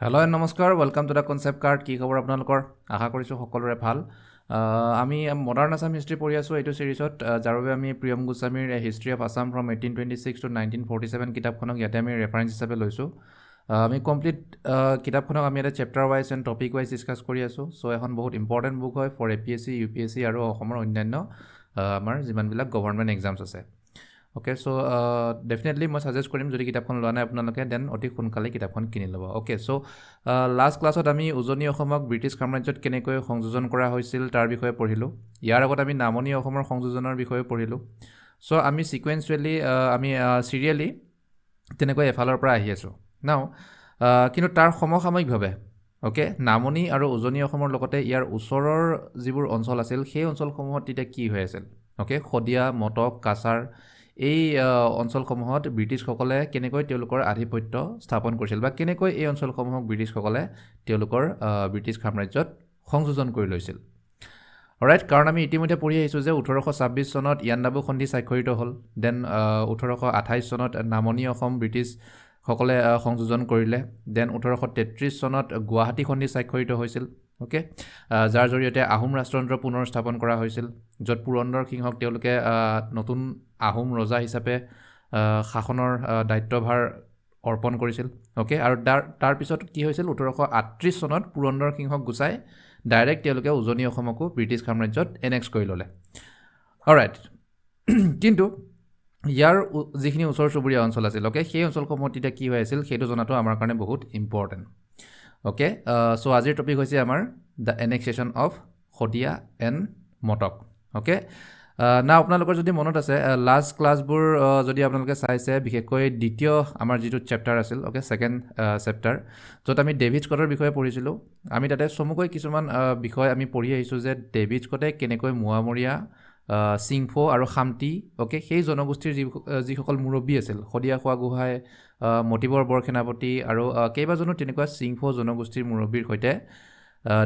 Hello' নমস্কাৰ welcome to the concept card কি খবৰ আপোনালোকৰ আশা কৰিছোঁ সকলোৰে ভাল আমি মডাৰ্ণ আছাম হিষ্ট্ৰী পঢ়ি আছোঁ এইটো ছিৰিজত যাৰ বাবে আমি প্ৰিয়ম গোস্বামীৰ history of Assam from 1826 to 1947 কিতাপখনক ইয়াতে আমি ৰেফাৰেঞ্চ হিচাপে লৈছোঁ আমি কমপ্লিট কিতাপখনক আমি এটা chapter wise and topic wise discuss কৰি আছোঁ চ' এখন বহুত ইম্পৰ্টেণ্ট বুক হয় ফৰ APSC UPSC আৰু অসমৰ অন্যান্য আমাৰ যিমানবিলাক গভৰ্ণমেণ্ট এক্সামছ আছে অ'কে চ' ডেফিনেটলি মই ছাজেষ্ট কৰিম যদি কিতাপখন লোৱা নাই আপোনালোকে দেন অতি সোনকালে কিতাপখন কিনি ল'ব অ'কে চ' লাষ্ট ক্লাছত আমি উজনি অসমক ব্ৰিটিছ সাম্ৰাজ্যত কেনেকৈ সংযোজন কৰা হৈছিল তাৰ বিষয়ে পঢ়িলোঁ ইয়াৰ আগত আমি নামনি অসমৰ সংযোজনৰ বিষয়ে পঢ়িলোঁ চ' আমি ছিকুৱেঞ্চুৱেলি আমি চিৰিয়েলি তেনেকৈ এফালৰ পৰা আহি আছোঁ নাও কিন্তু তাৰ সমসাময়িকভাৱে অ'কে নামনি আৰু উজনি অসমৰ লগতে ইয়াৰ ওচৰৰ যিবোৰ অঞ্চল আছিল সেই অঞ্চলসমূহত তেতিয়া কি হৈ আছিল অ'কে শদিয়া মটক কাছাৰ এই অঞ্চলসমূহত ব্ৰিটিছসকলে কেনেকৈ তেওঁলোকৰ আধিপত্য স্থাপন কৰিছিল বা কেনেকৈ এই অঞ্চলসমূহক ব্ৰিটিছসকলে তেওঁলোকৰ ব্ৰিটিছ সাম্ৰাজ্যত সংযোজন কৰি লৈছিল ৰাইট কাৰণ আমি ইতিমধ্যে পঢ়ি আহিছোঁ যে 1826 চনত ইয়াণ্ডাবু সন্ধি স্বাক্ষৰিত হ'ল দেন 1828 চনত নামনি অসম ব্ৰিটিছসকলে সংযোজন কৰিলে দেন 1833 চনত গুৱাহাটী সন্ধি স্বাক্ষৰিত হৈছিল অ'কে যাৰ জৰিয়তে আহোম ৰাষ্ট্ৰযন্ত্ৰ পুনৰ স্থাপন কৰা হৈছিল য'ত পুৰন্দৰ সিংহক তেওঁলোকে নতুন আহোম ৰজা হিচাপে শাসনৰ দায়িত্বভাৰ অৰ্পণ কৰিছিল অ'কে আৰু তাৰপিছত কি হৈছিল 1838 চনত পুৰন্দৰ সিংহক গুচাই ডাইৰেক্ট তেওঁলোকে উজনি অসমকো ব্ৰিটিছ সাম্ৰাজ্যত এনেক্স কৰি ল'লে অলৰাইট কিন্তু ইয়াৰ যিখিনি ওচৰ চুবুৰীয়া অঞ্চল আছিল অ'কে সেই অঞ্চলসমূহত তেতিয়া কি হৈ আছিল সেইটো জনাটো আমাৰ কাৰণে বহুত ইম্পৰ্টেণ্ট অ'কে চ' আজিৰ টপিক হৈছে আমাৰ the annexation of Sadiya and Matak okay না আপোনালোকৰ যদি মনত আছে লাষ্ট ক্লাছবোৰ যদি আপোনালোকে চাইছে বিশেষকৈ দ্বিতীয় আমাৰ যিটো চেপ্টাৰ আছিল অ'কে ছেকেণ্ড চেপ্টাৰ য'ত আমি ডেভিড স্কটৰ বিষয়ে পঢ়িছিলোঁ আমি তাতে চমুকৈ কিছুমান বিষয় আমি পঢ়ি আহিছোঁ যে ডেভিড স্কটে কেনেকৈ মোৱামৰীয়া চিংফো আৰু খামতি অ'কে সেই জনগোষ্ঠীৰ যিসকল মুৰব্বী আছিল শদিয়া খোৱা গোহাঁই মতিবৰ বৰসেনাপতি আৰু কেইবাজনো তেনেকুৱা চিংফো জনগোষ্ঠীৰ মুৰব্বীৰ সৈতে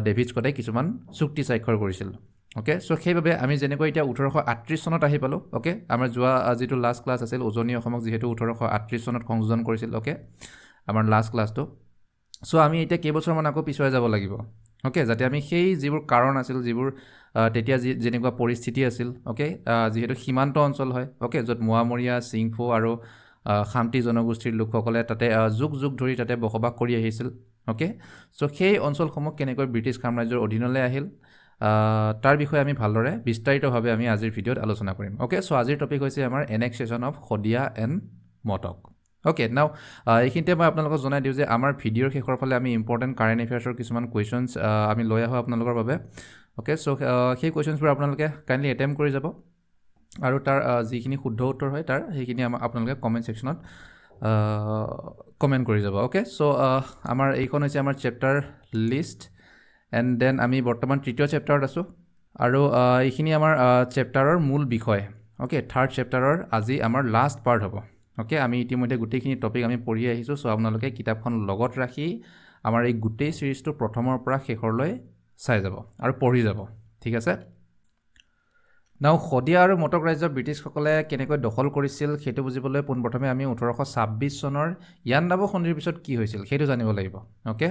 ডেভিড স্কটে কিছুমান চুক্তি স্বাক্ষৰ কৰিছিল অ'কে চ' সেইবাবে আমি যেনেকৈ এতিয়া 1838 চনত আহি পালোঁ অ'কে আমাৰ যোৱা যিটো লাষ্ট ক্লাছ আছিল উজনি অসমক যিহেতু 1838 চনত সংযোজন কৰিছিল অ'কে আমাৰ লাষ্ট ক্লাছটো চ' আমি এতিয়া কেইবছৰমান আকৌ পিছুৱাই যাব লাগিব অ'কে যাতে আমি সেই যিবোৰ কাৰণ আছিল যিবোৰ তেতিয়া যেনেকুৱা পৰিস্থিতি আছিল অ'কে যিহেতু সীমান্ত অঞ্চল হয় অ'কে য'ত মোৱামৰীয়া চিংফো আৰু খামতি জনগোষ্ঠীৰ লোকসকলে তাতে যুগ যুগ ধৰি তাতে বসবাস কৰি আহিছিল অ'কে চ' সেই অঞ্চলসমূহ কেনেকৈ ব্ৰিটিছ সাম্ৰাজ্যৰ অধীনলৈ আহিল তাৰ বিষয়ে আমি ভালদৰে বিস্তাৰিতভাৱে আমি আজিৰ ভিডিঅ'ত আলোচনা কৰিম অ'কে চ' আজিৰ টপিক হৈছে আমাৰ annexation of Sadiya and Matak okay now এইখিনিতে মই আপোনালোকক জনাই দিওঁ যে আমাৰ ভিডিঅ'ৰ শেষৰ ফালে আমি ইম্পৰ্টেণ্ট কাৰেণ্ট এফেয়াৰ্ছৰ কিছুমান কুৱেশ্যনছ আমি লৈ আহোঁ আপোনালোকৰ বাবে অ'কে চ' সেই কুৱেশ্যনছবোৰ আপোনালোকে কাইণ্ডলি এটেম্প কৰি যাব আৰু তাৰ যিখিনি শুদ্ধ উত্তৰ হয় তাৰ সেইখিনি আপোনালোকে কমেণ্ট ছেকশ্যনত কমেণ্ট কৰি যাব অ'কে চ' আমাৰ এইখন হৈছে আমাৰ চেপ্টাৰ লিষ্ট এণ্ড দেন আমি বৰ্তমান তৃতীয় চেপ্টাৰত আছোঁ আৰু এইখিনি আমাৰ চেপ্টাৰৰ মূল বিষয় অ'কে থাৰ্ড চেপ্টাৰৰ আজি আমাৰ লাষ্ট পাৰ্ট হ'ব অ'কে আমি ইতিমধ্যে গোটেইখিনি টপিক আমি পঢ়ি আহিছোঁ চ' আপোনালোকে কিতাপখন লগত ৰাখি আমাৰ এই গোটেই ছিৰিজটো প্ৰথমৰ পৰা শেষৰলৈ চাই যাব আৰু পঢ়ি যাব ঠিক আছে নাও শদিয়া আৰু মটক ৰাজ্য ব্ৰিটিছসকলে কেনেকৈ দখল কৰিছিল সেইটো বুজিবলৈ পোনপ্ৰথমে আমি 1826 চনৰ ইয়াণ্ডাবু সন্ধিৰ পিছত কি হৈছিল সেইটো জানিব লাগিব অ'কে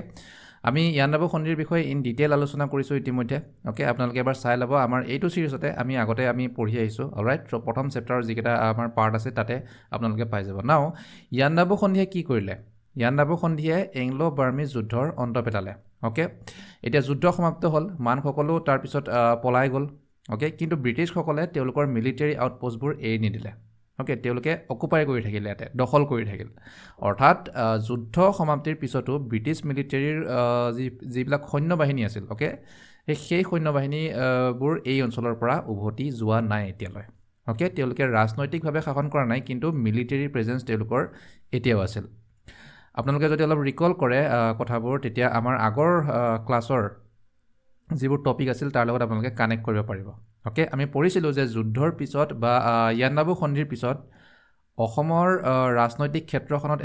আমি ইয়াণ্ডাবু সন্ধিৰ বিষয়ে ইন ডিটেইল আলোচনা কৰিছোঁ ইতিমধ্যে অ'কে আপোনালোকে এবাৰ চাই ল'ব আমাৰ এইটো ছিৰিজতে আমি আগতে আমি পঢ়ি আহিছোঁ অলৰাইট চ' প্ৰথম চেপ্টাৰৰ যিকেইটা আমাৰ পাৰ্ট আছে তাতে আপোনালোকে পাই যাব নাও ইয়াণ্ডাবু সন্ধিয়ে কি কৰিলে ইয়াণ্ডাবু সন্ধিয়ে এংলো বাৰ্মিজ যুদ্ধৰ অন্ত পেলালে অ'কে এতিয়া যুদ্ধ সমাপ্ত হ'ল মানসকলো তাৰপিছত পলাই গ'ল অ'কে কিন্তু ব্ৰিটিছসকলে তেওঁলোকৰ মিলিটেৰী আউটপোষ্টবোৰ এৰি নিদিলে অ'কে তেওঁলোকে অকুপাই কৰি থাকিলে ইয়াতে দখল কৰি থাকিল অৰ্থাৎ যুদ্ধ সমাপ্তিৰ পিছতো ব্ৰিটিছ মিলিটেৰীৰ যিবিলাক সৈন্যবাহিনী আছিল অ'কে সেই সৈন্যবাহিনীবোৰ এই অঞ্চলৰ পৰা উভতি যোৱা নাই এতিয়ালৈ অ'কে তেওঁলোকে ৰাজনৈতিকভাৱে শাসন কৰা নাই কিন্তু মিলিটেৰী প্ৰেজেঞ্চ তেওঁলোকৰ এতিয়াও আছিল আপোনালোকে যদি অলপ ৰিকল কৰে কথাবোৰ তেতিয়া আমাৰ আগৰ ক্লাছৰ যিবোৰ টপিক আছিল তাৰ লগত আপোনালোকে কানেক্ট কৰিব পাৰিব অ'কে আমি পঢ়িছিলোঁ যে যুদ্ধৰ পিছত বা ইয়াণ্ডাবু সন্ধিৰ পিছত অসমৰ ৰাজনৈতিক ক্ষেত্ৰখনত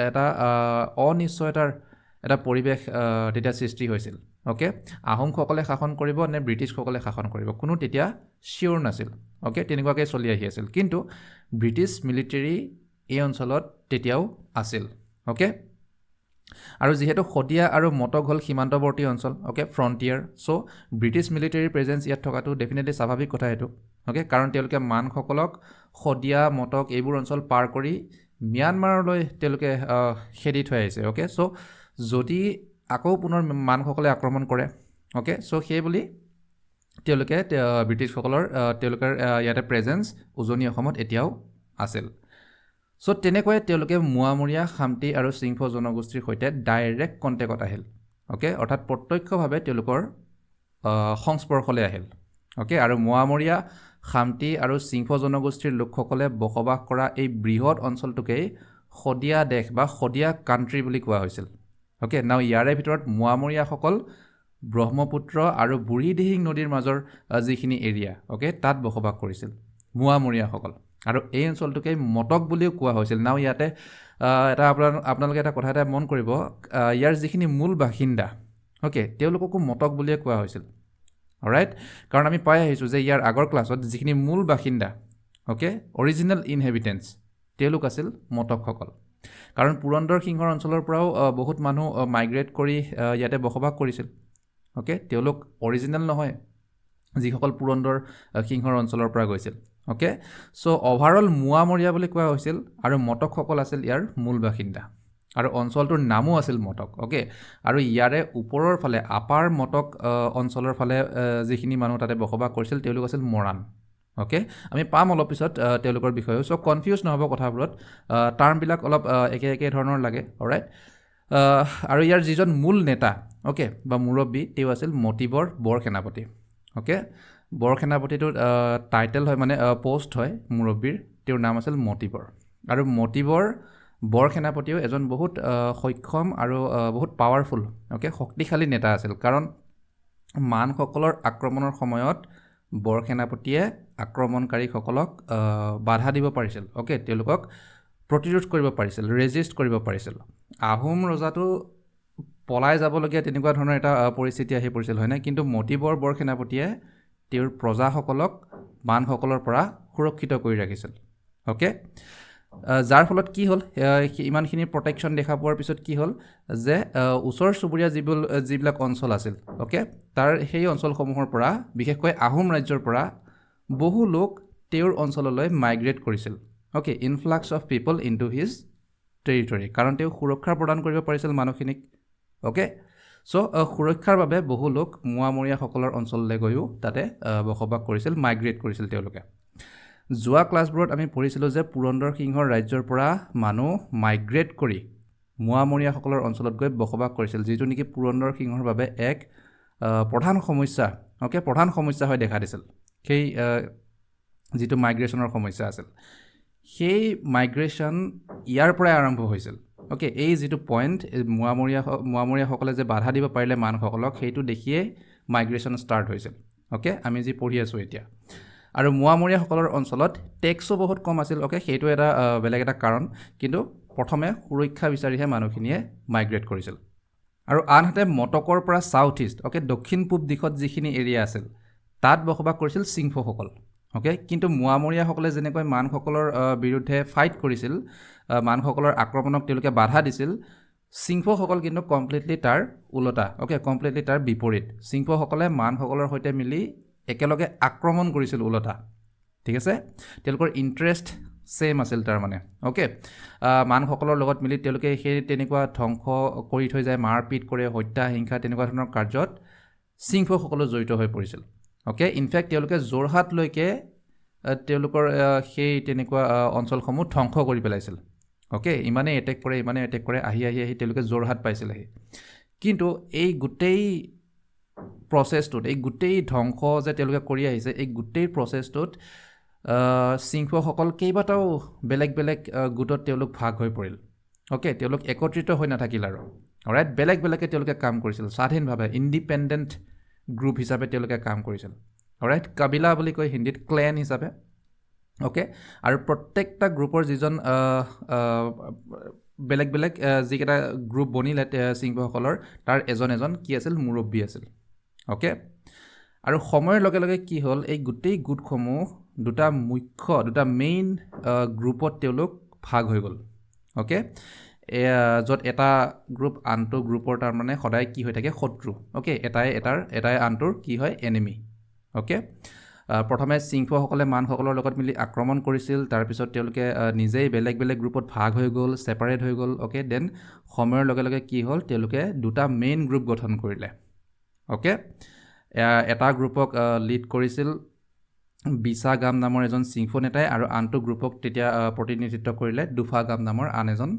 এটা অনিশ্চয়তাৰ এটা পৰিৱেশ তেতিয়া সৃষ্টি হৈছিল অ'কে আহোমসকলে শাসন কৰিব নে ব্ৰিটিছসকলে শাসন কৰিব কোনো তেতিয়া চিয়'ৰ নাছিল অ'কে তেনেকুৱাকৈ চলি আহি আছিল কিন্তু ব্ৰিটিছ মিলিটেৰী এই অঞ্চলত তেতিয়াও আছিল ওকে আৰু যেহেতু শদিয়া আৰু মটক হ'ল সীমান্তৱৰ্তী অঞ্চল ওকে ফ্ৰণ্টিয়াৰ চ' ব্ৰিটিছ মিলিটাৰী প্ৰেজেন্স ইয়াত থকাটো ডেফিনেটলি স্বাভাৱিক কথা এইটো ওকে কাৰণ তেওঁলোকে মানসকলক শদিয়া মটক এইবোৰ অঞ্চল পাৰ কৰি ম্যানমাৰলৈ তেওঁলোকে খেদি থৈ আহিছে ওকে চ' যদি আকৌ পুনৰ মানসকলে আক্ৰমণ কৰে ওকে চ' সেইবুলি তেওঁলোকে ব্ৰিটিছসকলৰ তেওঁলোকৰ ইয়াতে প্ৰেজেন্স উজনি অসমত এতিয়াও আছিল চ' তেনেকৈ তেওঁলোকে মোৱামৰীয়া খামতি আৰু চিংফৌ জনগোষ্ঠীৰ সৈতে ডাইৰেক্ট কণ্টেক্টত আহিল ওকে অৰ্থাৎ প্ৰত্যক্ষভাৱে তেওঁলোকৰ সংস্পৰ্শলৈ আহিল ওকে আৰু মোৱামৰীয়া খামতি আৰু চিংফৌ জনগোষ্ঠীৰ লোকসকলে বসবাস কৰা এই বৃহৎ অঞ্চলটোকেই শদিয়া দেশ বা শদিয়া কাণ্ট্ৰি বুলি কোৱা হৈছিল ওকে নাও ইয়াৰে ভিতৰত মোৱামৰীয়াসকল ব্ৰহ্মপুত্ৰ আৰু বুঢ়ীদিহিং নদীৰ মাজৰ যিখিনি এৰিয়া ওকে তাত বসবাস কৰিছিল মোৱামৰীয়াসকল আৰু এই অঞ্চলটোকেই মটক বুলিও কোৱা হৈছিল নাও ইয়াতে এটা আপোনালোকে এটা কথা এটা মন কৰিব ইয়াৰ যিখিনি মূল বাসিন্দা ওকে তেওঁলোককো মটক বুলিয়ে কোৱা হৈছিল অলৰাইট কাৰণ আমি পাই আহিছোঁ যে ইয়াৰ আগৰ ক্লাছত যিখিনি মূল বাসিন্দা ওকে অৰিজিনেল ইনহেবিটেন্স তেওঁলোক আছিল মটকসকল কাৰণ পুৰন্দৰ সিংহৰ অঞ্চলৰ পৰাও বহুত মানুহ মাইগ্ৰেট কৰি ইয়াতে বসবাস কৰিছিল ওকে তেওঁলোক অৰিজিনেল নহয় যিসকল পুৰন্দৰ সিংহৰ অঞ্চলৰ পৰা গৈছিল ওকে চ' অভাৰঅল মোৱামৰীয়া বুলি কোৱা হৈছিল আৰু মটকসকল আছিল ইয়াৰ মূল বাসিন্দা আৰু অঞ্চলটোৰ নামো আছিল মটক ওকে আৰু ইয়াৰে ওপৰৰ ফালে আপাৰ মটক অঞ্চলৰ ফালে যিখিনি মানুহ তাতে বসবাস কৰিছিল তেওঁলোক আছিল মৰাণ ওকে আমি পাম অলপ পিছত তেওঁলোকৰ বিষয়েও চ' কনফিউজ নহ'ব কথাবোৰত টাৰ্মবিলাক অলপ একে ধৰণৰ লাগে অলৰাইট আৰু ইয়াৰ যিজন মূল নেতা ওকে বা মুৰব্বী তেওঁ আছিল মতিবৰ বৰসেনাপতি ওকে বৰসেনাপতিটোৰ টাইটেল হয় মানে পোষ্ট হয় মুৰব্বীৰ তেওঁৰ নাম আছিল মতিবৰ আৰু মতিবৰ বৰসেনাপতিও এজন বহুত সক্ষম আৰু বহুত পাৱাৰফুল ওকে শক্তিশালী নেতা আছিল কাৰণ মানসকলৰ আক্ৰমণৰ সময়ত বৰসেনাপতিয়ে আক্ৰমণকাৰীসকলক বাধা দিব পাৰিছিল ওকে তেওঁলোকক প্ৰতিৰোধ কৰিব পাৰিছিল ৰেজিষ্ট কৰিব পাৰিছিল আহোম ৰজাটো পলাই যাবলগীয়া তেনেকুৱা ধৰণৰ এটা পৰিস্থিতি আহি পৰিছিল হয়নে কিন্তু মতিবৰ বৰসেনাপতিয়ে তেওঁৰ প্ৰজাসকলক মানসকলৰ পৰা সুৰক্ষিত কৰি ৰাখিছিল ওকে যাৰ ফলত কি হ'ল ইমানখিনি প্ৰটেকশ্যন দেখা পোৱাৰ পিছত কি হ'ল যে ওচৰ চুবুৰীয়া যিবিলাক অঞ্চল আছিল ওকে তাৰ সেই অঞ্চলসমূহৰ পৰা বিশেষকৈ আহোম ৰাজ্যৰ পৰা বহু লোক তেওঁৰ অঞ্চললৈ মাইগ্ৰেট কৰিছিল okay influx of people into his territory কাৰণ তেওঁ সুৰক্ষা প্ৰদান কৰিব পাৰিছিল মানুহখিনিক ওকে চ' সুৰক্ষাৰ বাবে বহু লোক মোৱামৰীয়াসকলৰ অঞ্চললৈ গৈও তাতে বসবাস কৰিছিল মাইগ্ৰেট কৰিছিল তেওঁলোকে যোৱা ক্লাছবোৰত আমি পঢ়িছিলোঁ যে পুৰন্দৰ সিংহৰ ৰাজ্যৰ পৰা মানুহ মাইগ্ৰেট কৰি মোৱামৰীয়াসকলৰ অঞ্চলত গৈ বসবাস কৰিছিল যিটো নেকি পুৰন্দৰ সিংহৰ বাবে এক প্ৰধান সমস্যা হৈ দেখা দিছিল সেই যিটো মাইগ্ৰেশ্যনৰ সমস্যা আছিল সেই মাইগ্ৰেশ্যন ইয়াৰ পৰাই আৰম্ভ হৈছিল ওকে এই যিটো পইণ্ট মোৱামৰীয়াসকলে যে বাধা দিব পাৰিলে মানসকলক সেইটো দেখিয়ে মাইগ্ৰেশ্যন ষ্টাৰ্ট হৈছিল ওকে আমি যি পঢ়ি আছোঁ এতিয়া আৰু মোৱামৰীয়াসকলৰ অঞ্চলত টেক্সো বহুত কম আছিল ওকে সেইটো এটা বেলেগ এটা কাৰণ কিন্তু প্ৰথমে সুৰক্ষা বিচাৰিহে মানুহখিনিয়ে মাইগ্ৰেট কৰিছিল আৰু আনহাতে মটকৰ পৰা ছাউথ ইষ্ট ওকে দক্ষিণ পূব দিশত যিখিনি এৰিয়া আছিল তাত বসবাস কৰিছিল চিংফৌসকল ওকে কিন্তু মোৱামৰীয়াসকলে যেনেকৈ মানসকলৰ বিৰুদ্ধে ফাইট কৰিছিল মানসকলৰ আক্ৰমণক তেওঁলোকে বাধা দিছিল চিংফৌসকল কিন্তু কমপ্লিটলি তাৰ উলটা ওকে কমপ্লিটলি তাৰ বিপৰীত চিংফৌসকলে মানসকলৰ সৈতে মিলি একেলগে আক্ৰমণ কৰিছিল উলটা ঠিক আছে তেওঁলোকৰ ইণ্টাৰেষ্ট ছেম আছিল তাৰমানে ওকে মানসকলৰ লগত মিলি তেওঁলোকে সেই তেনেকুৱা ধ্বংস কৰি থৈ যায় মাৰপিট কৰে হত্যা হিংসা তেনেকুৱা ধৰণৰ কাৰ্যত চিংফৌসকলো জড়িত হৈ পৰিছিল ওকে ইনফেক্ট তেওঁলোকে যোৰহাটলৈকে তেওঁলোকৰ সেই তেনেকুৱা অঞ্চলসমূহ ধ্বংস কৰি পেলাইছিল ওকে ইমানেই এটেক কৰে আহি তেওঁলোকে যোৰহাট পাইছিলেহি কিন্তু এই গোটেই প্ৰচেছটোত এই গোটেই ধ্বংস যে তেওঁলোকে কৰি আহিছে এই গোটেই প্ৰচেছটোত চিংফৌসকল কেইবাটাও বেলেগ গোটত তেওঁলোক ভাগ হৈ পৰিল ওকে তেওঁলোক একত্ৰিত হৈ নাথাকিল আৰু অলৰাইট বেলেগে তেওঁলোকে কাম কৰিছিল স্বাধীনভাৱে ইণ্ডিপেণ্ডেণ্ট গ্ৰুপ হিচাপে তেওঁলোকে কাম কৰিছিল অলৰাইট কাবিলা বুলি কয় হিন্দীত ক্লেন হিচাপে ওকে আৰু প্ৰত্যেকটা গ্ৰুপৰ যিজন বেলেগ যিকেইটা গ্ৰুপ বনিলে চিংফৌসকলৰ তাৰ এজন কি আছিল মুৰব্বী আছিল ওকে আৰু সময়ৰ লগে লগে কি হ'ল এই গোটেই গোটসমূহ দুটা মেইন গ্ৰুপত তেওঁলোক ভাগ হৈ গ'ল অ'কে য'ত এটা গ্ৰুপ আনটো গ্ৰুপৰ তাৰমানে সদায় কি হৈ থাকে শত্ৰু অ'কে এটাই আনটোৰ কি হয় এনিমি অ'কে প্ৰথমে চিংফসকলে মানসকলৰ লগত মিলি আক্ৰমণ কৰিছিল তাৰপিছত তেওঁলোকে নিজেই বেলেগ বেলেগ গ্ৰুপত ভাগ হৈ গ'ল ছেপাৰেট হৈ গ'ল অ'কে দেন সময়ৰ লগে লগে কি হ'ল তেওঁলোকে দুটা মেইন গ্ৰুপ গঠন কৰিলে অ'কে এটা গ্ৰুপক লিড কৰিছিল বিছা গাম নামৰ এজন চিংফো নেতাই আৰু আনটো গ্ৰুপক তেতিয়া প্ৰতিনিধিত্ব কৰিলে দুফা গাম নামৰ আন এজন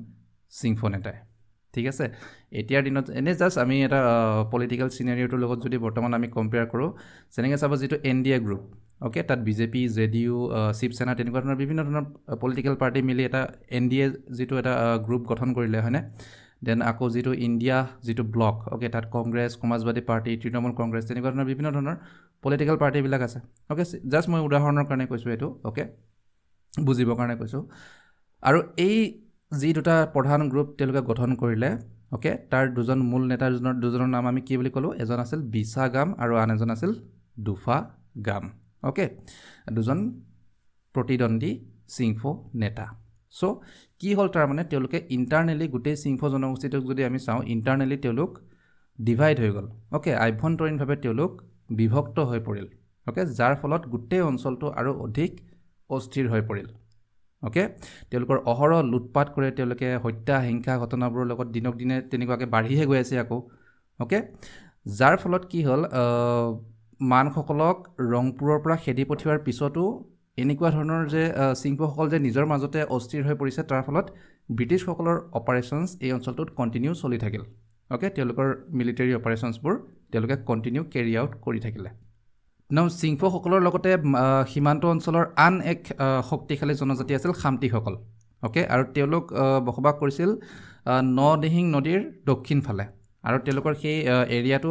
চিংফো নেতাই ঠিক আছে এতিয়াৰ দিনত এনে জাষ্ট আমি এটা পলিটিকেল চিনাৰিঅ'টোৰ লগত যদি বৰ্তমান আমি কম্পেয়াৰ কৰোঁ যেনেকৈ চাব যিটো NDA গ্ৰুপ অ'কে তাত BJP JDU শিৱসেনা তেনেকুৱা ধৰণৰ বিভিন্ন ধৰণৰ পলিটিকেল পাৰ্টি মিলি এটা NDA যিটো এটা গ্ৰুপ গঠন কৰিলে হয়নে দেন আকৌ যিটো ইণ্ডিয়া যিটো ব্লক অ'কে তাত কংগ্ৰেছ সমাজবাদী পাৰ্টি তৃণমূল কংগ্ৰেছ তেনেকুৱা ধৰণৰ বিভিন্ন ধৰণৰ পলিটিকেল পাৰ্টিবিলাক আছে অ'কে জাষ্ট মই উদাহৰণৰ কাৰণে কৈছোঁ এইটো অ'কে বুজিবৰ কাৰণে কৈছোঁ আৰু এই যি দুটা প্ৰধান গ্ৰুপ তেওঁলোকে গঠন কৰিলে অ'কে তাৰ দুজন মূল নেতাৰ দুজনৰ নাম আমি কি বুলি ক'লোঁ এজন আছিল বিছা গাম আৰু আন এজন আছিল দুফা গাম অ'কে দুজন প্ৰতিদ্বন্দ্বী চিংফো নেতা চ' কি হ'ল তাৰমানে তেওঁলোকে ইণ্টাৰনেলি গোটেই চিংফো জনগোষ্ঠীটোক যদি আমি চাওঁ ইণ্টাৰনেলি তেওঁলোক ডিভাইড হৈ গ'ল অ'কে আভ্যন্তৰীণভাৱে তেওঁলোক বিভক্ত হৈ পৰিল অ'কে যাৰ ফলত গোটেই অঞ্চলটো আৰু অধিক অস্থিৰ হৈ পৰিল অ'কে তেওঁলোকৰ অহৰহ লুটপাট কৰে তেওঁলোকে হত্যা হিংসা ঘটনাবোৰৰ লগত দিনক দিনে তেনেকুৱাকৈ বাঢ়িহে গৈ আছে আকৌ অ'কে যাৰ ফলত কি হ'ল মানসকলক ৰংপুৰৰ পৰা খেদি পঠিওৱাৰ পিছতো এনেকুৱা ধৰণৰ যে চিংফোসকল যে নিজৰ মাজতে অস্থিৰ হৈ পৰিছে তাৰ ফলত ব্ৰিটিছসকলৰ অপাৰেশ্যনছ এই অঞ্চলটোত কণ্টিনিউ চলি থাকিল অ'কে তেওঁলোকৰ মিলিটাৰী অপাৰেশ্যনছবোৰ তেওঁলোকে কণ্টিনিউ কেৰি আউট কৰি থাকিলে চিংফোসকলৰ লগতে সীমান্ত অঞ্চলৰ আন এক শক্তিশালী জনজাতি আছিল খামতিসকল অ'কে আৰু তেওঁলোক বসবাস কৰিছিল নদিহিং নদীৰ দক্ষিণ ফালে আৰু তেওঁলোকৰ সেই এৰিয়াটো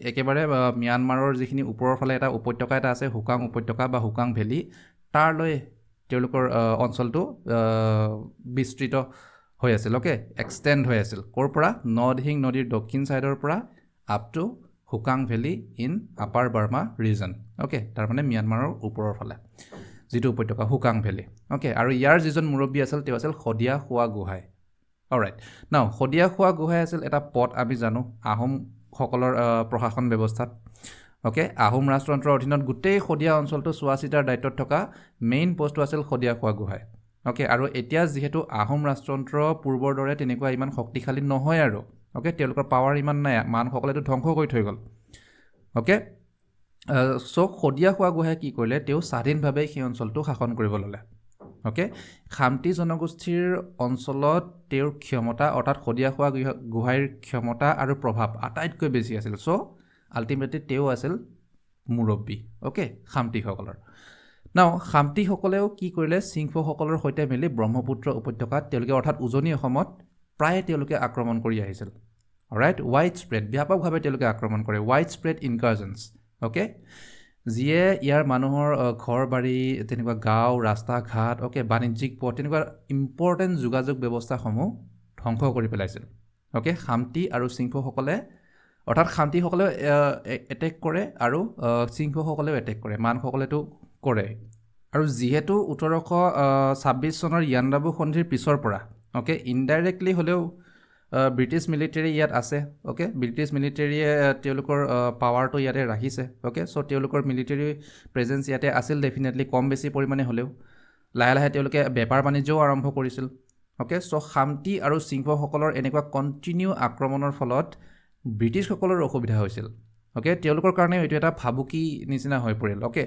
একেবাৰে ম্যানমাৰৰ যিখিনি ওপৰৰ ফালে এটা উপত্যকা এটা আছে হুকাং উপত্যকা বা হুকাং ভেলী তাৰলৈ তেওঁলোকৰ অঞ্চলটো বিস্তৃত হৈ আছিল অ'কে এক্সটেণ্ড হৈ আছিল ক'ৰ পৰা নদিহিং নদীৰ দক্ষিণ ছাইডৰ পৰা up to Hukawng valley in upper Burma region okay তাৰমানে ম্যানমাৰৰ ওপৰৰ ফালে যিটো উপত্যকা হুকাং ভেলী অ'কে আৰু ইয়াৰ যিজন মুৰব্বী আছিল তেওঁ আছিল শদিয়া খোৱা গোহাঁই অলৰাইট নাও শদিয়া খোৱা গোহাঁই আছিল এটা পদ আমি জানো আহোমসকলৰ প্ৰশাসন ব্যৱস্থাত অ'কে আহোম ৰাজতন্ত্ৰৰ অধীনত গোটেই শদিয়া অঞ্চলটো চোৱা চিতাৰ দায়িত্বত থকা মেইন পষ্টটো আছিল শদিয়া খোৱা গোহাঁই অ'কে আৰু এতিয়া যিহেতু আহোম ৰাজতন্ত্ৰ পূৰ্বৰ দৰে তেনেকুৱা ইমান শক্তিশালী নহয় আৰু অ'কে তেওঁলোকৰ পাৱাৰ ইমান নাই মানসকলেতো ধ্বংস কৰি থৈ গ'ল অ'কে চ' শদিয়া খোৱা গোহাঁই কি কৰিলে তেওঁ স্বাধীনভাৱে সেই অঞ্চলটো শাসন কৰিব ল'লে অ'কে খামতি জনগোষ্ঠীৰ অঞ্চলত তেওঁৰ ক্ষমতা অৰ্থাৎ শদিয়া খোৱা গোহাঁইৰ ক্ষমতা আৰু প্ৰভাৱ আটাইতকৈ বেছি আছিল চ' আল্টিমেটলি তেওঁ আছিল মুৰব্বী অ'কে খামতিসকলৰ নাও খামতিসকলেও কি কৰিলে চিংফোসকলৰ সৈতে মিলি ব্ৰহ্মপুত্ৰ উপত্যকাত তেওঁলোকে অৰ্থাৎ উজনি অসমত প্ৰায় তেওঁলোকে আক্ৰমণ কৰি আহিছিল ৰাইট ৱাইড স্প্ৰেড ব্যাপকভাৱে তেওঁলোকে আক্ৰমণ কৰে ৱাইড স্প্ৰেড ইনকাৰ্জনছ অ'কে যিয়ে ইয়াৰ মানুহৰ ঘৰ বাৰী তেনেকুৱা গাঁও ৰাস্তা ঘাট অ'কে বাণিজ্যিক পথ তেনেকুৱা ইম্পৰ্টেণ্ট যোগাযোগ ব্যৱস্থাসমূহ ধ্বংস কৰি পেলাইছিল অ'কে খামতি আৰু চিংফোসকলে অৰ্থাৎ খামতিসকলেও এটেক কৰে আৰু চিংফোসকলেও এটেক কৰে মানসকলেতো কৰে আৰু যিহেতু 1826 চনৰ ইয়াণ্ডাবু সন্ধিৰ পিছৰ পৰা অ'কে ইনডাইৰেক্টলি হ'লেও ব্ৰিটিছ মিলিটাৰী ইয়াত আছে অ'কে ব্ৰিটিছ মিলিটাৰীয়ে তেওঁলোকৰ পাৱাৰটো ইয়াতে ৰাখিছে অ'কে চ' তেওঁলোকৰ মিলিটাৰী প্ৰেজেঞ্চ ইয়াতে আছিল ডেফিনেটলি কম বেছি পৰিমাণে হ'লেও লাহে লাহে তেওঁলোকে বেপাৰ বাণিজ্যও আৰম্ভ কৰিছিল অ'কে চ' খামতি আৰু চিংফোসকলৰ এনেকুৱা কণ্টিনিউ আক্ৰমণৰ ফলত ব্ৰিটিছসকলৰ অসুবিধা হৈছিল অ'কে তেওঁলোকৰ কাৰণে এইটো এটা ভাবুকি নিচিনা হৈ পৰিল অ'কে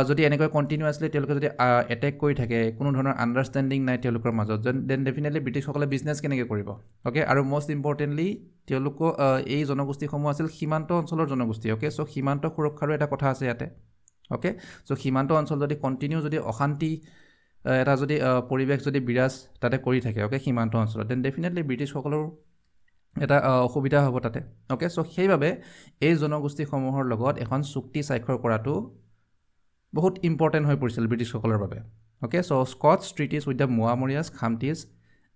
যদি এনেকৈ কণ্টিনিউৱাছলি তেওঁলোকে যদি এটেক কৰি থাকে কোনো ধৰণৰ আণ্ডাৰষ্টেণ্ডিং নাই তেওঁলোকৰ মাজত দেন ডেফিনেটলি ব্ৰিটিছসকলে বিজনেছ কেনেকৈ কৰিব অ'কে আৰু মষ্ট ইম্পৰ্টেণ্টলি তেওঁলোকৰ এই জনগোষ্ঠীসমূহ আছিল সীমান্ত অঞ্চলৰ জনগোষ্ঠী অ'কে চ' সীমান্ত সুৰক্ষাৰো এটা কথা আছে ইয়াতে অ'কে চ' সীমান্ত অঞ্চল যদি কণ্টিনিউ যদি অশান্তি এটা যদি পৰিৱেশ যদি বিৰাজ তাতে কৰি থাকে অ'কে সীমান্ত অঞ্চলত দেন ডেফিনেটলি ব্ৰিটিছসকলৰ এটা অসুবিধা হ'ব তাতে অ'কে চ' সেইবাবে এই জনগোষ্ঠীসমূহৰ লগত এখন চুক্তি স্বাক্ষৰ কৰাটো বহুত ইম্পৰ্টেণ্ট হৈ পৰিছিল ব্ৰিটিছসকলৰ বাবে okay so' Scott's treaties with the Moamarias Khamtis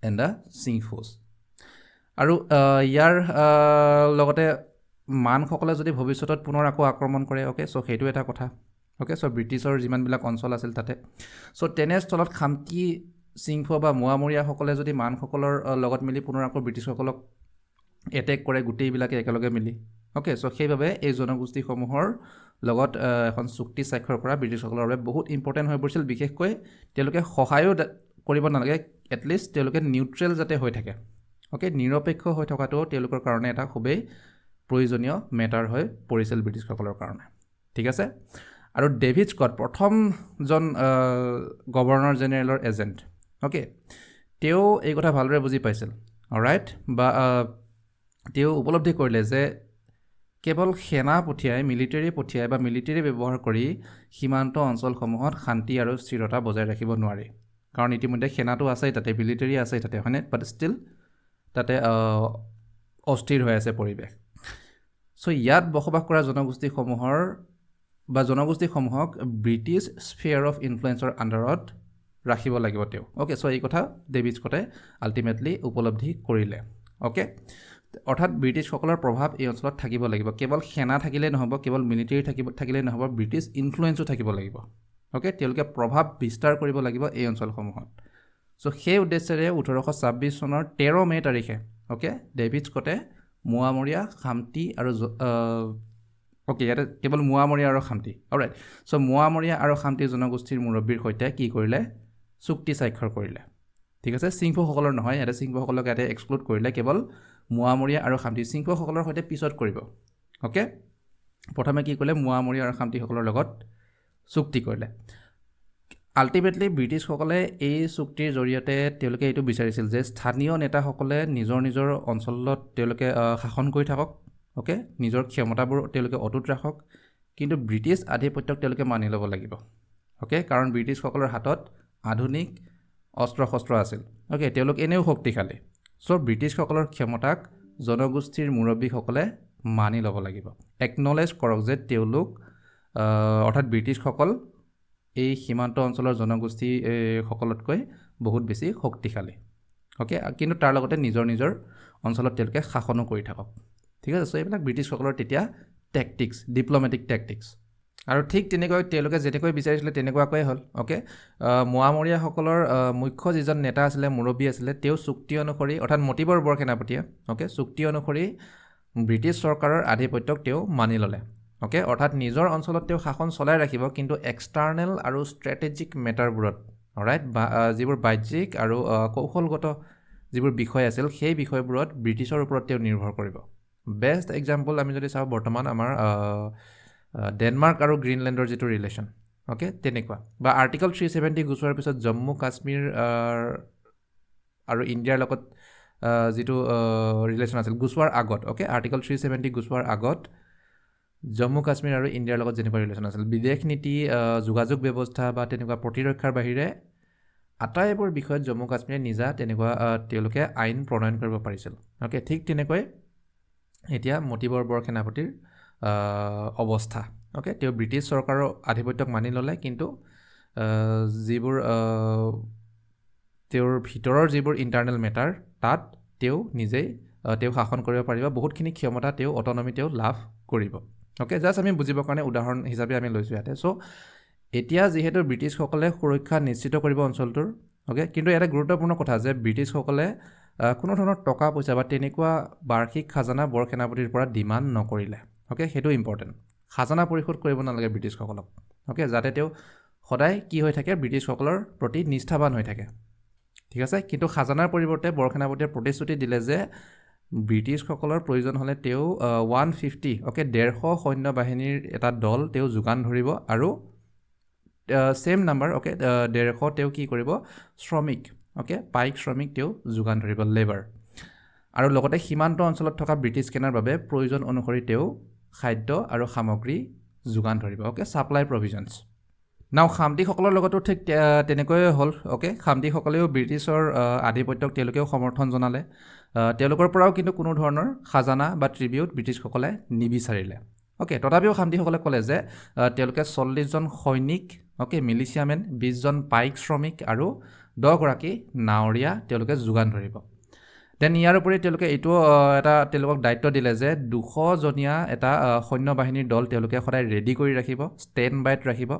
and the Singphos আৰু ইয়াৰ লগতে মানসকলে যদি ভৱিষ্যতত পুনৰ আকৌ আক্ৰমণ কৰে অ'কে চ' সেইটো এটা কথা অ'কে চ' ব্ৰিটিছৰ যিমানবিলাক অঞ্চল আছিল তাতে চ' তেনেস্থলত খামতি সিংফো বা মোৱামৰীয়াসকলে যদি মানসকলৰ লগত মিলি পুনৰ আকৌ ব্ৰিটিছসকলক এটেক কৰে গোটেইবিলাকে একেলগে মিলি অ'কে চ' সেইবাবে এই জনগোষ্ঠীসমূহৰ লগত এখন চুক্তি স্বাক্ষৰ কৰা ব্ৰিটিছসকলৰ বাবে বহুত ইম্পৰ্টেণ্ট হৈ পৰিছিল বিশেষকৈ তেওঁলোকে সহায়ো কৰিব নালাগে এটলিষ্ট তেওঁলোকে নিউট্ৰেল যাতে হৈ থাকে অ'কে নিৰপেক্ষ হৈ থকাটো তেওঁলোকৰ কাৰণে এটা খুবেই প্ৰয়োজনীয় মেটাৰ হৈ পৰিছিল ব্ৰিটিছসকলৰ কাৰণে ঠিক আছে আৰু ডেভিড স্কট প্ৰথমজন গভৰ্ণৰ জেনেৰেলৰ এজেণ্ট অ'কে তেওঁ এই কথা ভালদৰে বুজি পাইছিল অলৰাইট বা তেওঁ উপলব্ধি কৰিলে যে কেৱল সেনা পঠিয়াই মিলিটাৰী পঠিয়াই বা মিলিটাৰী ব্যৱহাৰ কৰি সীমান্ত অঞ্চলসমূহত শান্তি আৰু স্থিৰতা বজাই ৰাখিব নোৱাৰি কাৰণ ইতিমধ্যে সেনাটো আছেই তাতে মিলিটাৰী আছেই তাতে হয়নে বাট ষ্টিল তাতে অস্থিৰ হৈ আছে পৰিৱেশ চ' ইয়াত বসবাস কৰা জনগোষ্ঠীসমূহক ব্ৰিটিছ স্ফিয়াৰ অফ ইনফ্লুৱেঞ্চৰ আণ্ডাৰত ৰাখিব লাগিব তেওঁ অ'কে চ' এই কথা ডেভিড স্কটে আল্টিমেটলি উপলব্ধি কৰিলে অ'কে অৰ্থাৎ ব্ৰিটিছসকলৰ প্ৰভাৱ এই অঞ্চলত থাকিব লাগিব কেৱল সেনা থাকিলেই নহ'ব কেৱল মিলিটাৰী থাকিলেই নহ'ব ব্ৰিটিছ ইনফ্লুৱেঞ্চো থাকিব লাগিব অ'কে তেওঁলোকে প্ৰভাৱ বিস্তাৰ কৰিব লাগিব এই অঞ্চলসমূহত চ' সেই উদ্দেশ্যেৰে 1826 চনৰ 13 মে' তাৰিখে অ'কে ডেভিড স্কটে মোৱামৰীয়া খামতি আৰু অ'কে ইয়াতে কেৱল মোৱামৰীয়া আৰু খামতি অলৰাইট চ' মোৱামৰীয়া আৰু খামতি জনগোষ্ঠীৰ মুৰব্বীৰ সৈতে কি কৰিলে চুক্তি স্বাক্ষৰ কৰিলে ঠিক আছে সিংফোসকলৰ নহয় ইয়াতে সিংফোসকলক ইয়াতে এক্সক্লুড কৰিলে কেৱল মোৱামৰীয়া আৰু খামতি সিংফোসকলৰ সৈতে পিছত কৰিব অ'কে প্ৰথমে কি কৰিলে মোৱামৰীয়া আৰু খামতিসকলৰ লগত চুক্তি কৰিলে আল্টিমেটলি ব্ৰিটিছসকলে এই চুক্তিৰ জৰিয়তে তেওঁলোকে এইটো বিচাৰিছিল যে স্থানীয় নেতাসকলে নিজৰ অঞ্চলত তেওঁলোকে শাসন কৰি থাকক অ'কে নিজৰ ক্ষমতাবোৰ তেওঁলোকে অটুট ৰাখক কিন্তু ব্ৰিটিছ আধিপত্যক তেওঁলোকে মানি ল'ব লাগিব অ'কে কাৰণ ব্ৰিটিছসকলৰ হাতত আধুনিক অস্ত্ৰ শস্ত্ৰ আছিল অ'কে তেওঁলোক এনেও শক্তিশালী চ' ব্ৰিটিছসকলৰ ক্ষমতাক জনগোষ্ঠীৰ মুৰব্বীসকলে মানি ল'ব লাগিব একনলেজ কৰক যে তেওঁলোক অৰ্থাৎ ব্ৰিটিছসকল এই সীমান্ত অঞ্চলৰ জনগোষ্ঠীসকলতকৈ বহুত বেছি শক্তিশালী অ'কে কিন্তু তাৰ লগতে নিজৰ অঞ্চলত তেওঁলোকে শাসনো কৰি থাকক ঠিক আছে চ' এইবিলাক ব্ৰিটিছসকলৰ তেতিয়া টেকটিক্স ডিপ্ল'মেটিক টেকটিক্স আৰু ঠিক তেনেকৈ তেওঁলোকে যেনেকৈ বিচাৰিছিলে তেনেকুৱাকৈ হ'ল অ'কে মোৱামৰীয়াসকলৰ মুখ্য যিজন নেতা আছিলে মুৰব্বী আছিলে তেওঁ চুক্তি অনুসৰি অৰ্থাৎ মতিবৰ বৰসেনাপতিয়ে অ'কে চুক্তি অনুসৰি ব্ৰিটিছ চৰকাৰৰ আধিপত্যক তেওঁ মানি ল'লে অ'কে অৰ্থাৎ নিজৰ অঞ্চলত তেওঁ শাসন চলাই ৰাখিব কিন্তু এক্সটাৰ্নেল আৰু ষ্ট্ৰেটেজিক মেটাৰবোৰত অলৰাইট বা যিবোৰ বাহ্যিক আৰু কৌশলগত যিবোৰ বিষয় আছিল সেই বিষয়বোৰত ব্ৰিটিছৰ ওপৰত তেওঁ নিৰ্ভৰ কৰিব বেষ্ট এক্সাম্পল আমি যদি চাওঁ বৰ্তমান আমাৰ ডেনমাৰ্ক আৰু গ্ৰীণলেণ্ডৰ যিটো ৰিলেশ্যন অ'কে তেনেকুৱা বা আৰ্টিকল 370 গুচোৱাৰ পিছত জম্মু কাশ্মীৰ আৰু ইণ্ডিয়াৰ লগত যিটো ৰিলেশ্যন আছিল গুচোৱাৰ আগত অ'কে আৰ্টিকল 370 গুচোৱাৰ আগত জম্মু কাশ্মীৰ আৰু ইণ্ডিয়াৰ লগত যেনেকুৱা ৰিলেশ্যন আছিল বিদেশ নীতি যোগাযোগ ব্যৱস্থা বা তেনেকুৱা প্ৰতিৰক্ষাৰ বাহিৰে আটাইবোৰ বিষয়ত জম্মু কাশ্মীৰে নিজা তেনেকুৱা তেওঁলোকে আইন প্ৰণয়ন কৰিব পাৰিছিল অ'কে ঠিক তেনেকৈ এতিয়া মতিবৰ বৰসেনাপতিৰ অৱস্থা অ'কে তেওঁ ব্ৰিটিছ চৰকাৰৰ আধিপত্যক মানি ল'লে কিন্তু যিবোৰ তেওঁৰ ভিতৰৰ যিবোৰ ইণ্টাৰনেল মেটাৰ তাত তেওঁ নিজেই তেওঁ শাসন কৰিব পাৰিব বহুতখিনি ক্ষমতা তেওঁ অটনমি তেওঁ লাভ কৰিব অ'কে জাষ্ট আমি বুজিবৰ কাৰণে উদাহৰণ হিচাপে আমি লৈছোঁ ইয়াতে চ' এতিয়া যিহেতু ব্ৰিটিছসকলে সুৰক্ষা নিশ্চিত কৰিব অঞ্চলটোৰ অ'কে কিন্তু এটা গুৰুত্বপূৰ্ণ কথা যে ব্ৰিটিছসকলে কোনো ধৰণৰ টকা পইচা বা তেনেকুৱা বাৰ্ষিক খাজানা বৰসেনাপতিৰ পৰা ডিমাণ্ড নকৰিলে অ'কে সেইটো ইম্পৰ্টেণ্ট খাজানা পৰিশোধ কৰিব নালাগে ব্ৰিটিছসকলক অ'কে যাতে তেওঁ সদায় কি হৈ থাকে ব্ৰিটিছসকলৰ প্ৰতি নিষ্ঠাবান হৈ থাকে ঠিক আছে কিন্তু খাজানাৰ পৰিৱৰ্তে বৰসেনাপতিয়ে প্ৰতিশ্ৰুতি দিলে যে ব্ৰিটিছসকলৰ প্ৰয়োজন হ'লে তেওঁ 150 অ'কে 150 সৈন্য বাহিনীৰ এটা দল তেওঁ যোগান ধৰিব আৰু ছেম নাম্বাৰ অ'কে 150 তেওঁ কি কৰিব শ্ৰমিক অ'কে পাইক শ্ৰমিক তেওঁ যোগান ধৰিব লেবাৰ আৰু লগতে সীমান্ত অঞ্চলত থকা ব্ৰিটিছ সেনাৰ বাবে প্ৰয়োজন অনুসৰি তেওঁ খাদ্য আৰু সামগ্ৰী যোগান ধৰিব অ'কে ছাপ্লাই প্ৰভিজনছ নাও খামতিসকলৰ লগতো ঠিক তেনেকৈয়ে হ'ল অ'কে খামতিসকলেও ব্ৰিটিছৰ আধিপত্যক তেওঁলোকেও সমৰ্থন জনালে তেওঁলোকৰ পৰাও কিন্তু কোনো ধৰণৰ খাজানা বা ট্ৰিবিউট ব্ৰিটিছসকলে নিবিচাৰিলে অ'কে তথাপিও খামতিসকলে ক'লে যে তেওঁলোকে 40 জন সৈনিক অ'কে মিলিচিয়ামেন 20 জন পাইক শ্ৰমিক আৰু 10 গৰাকী নাৱৰীয়া তেওঁলোকে যোগান ধৰিব দেন ইয়াৰ উপৰি তেওঁলোকে এইটো এটা তেওঁলোকক দায়িত্ব দিলে যে 200 জনীয়া এটা সৈন্য বাহিনীৰ দল তেওঁলোকে সদায় ৰেডি কৰি ৰাখিব ষ্টেণ্ড বাইত ৰাখিব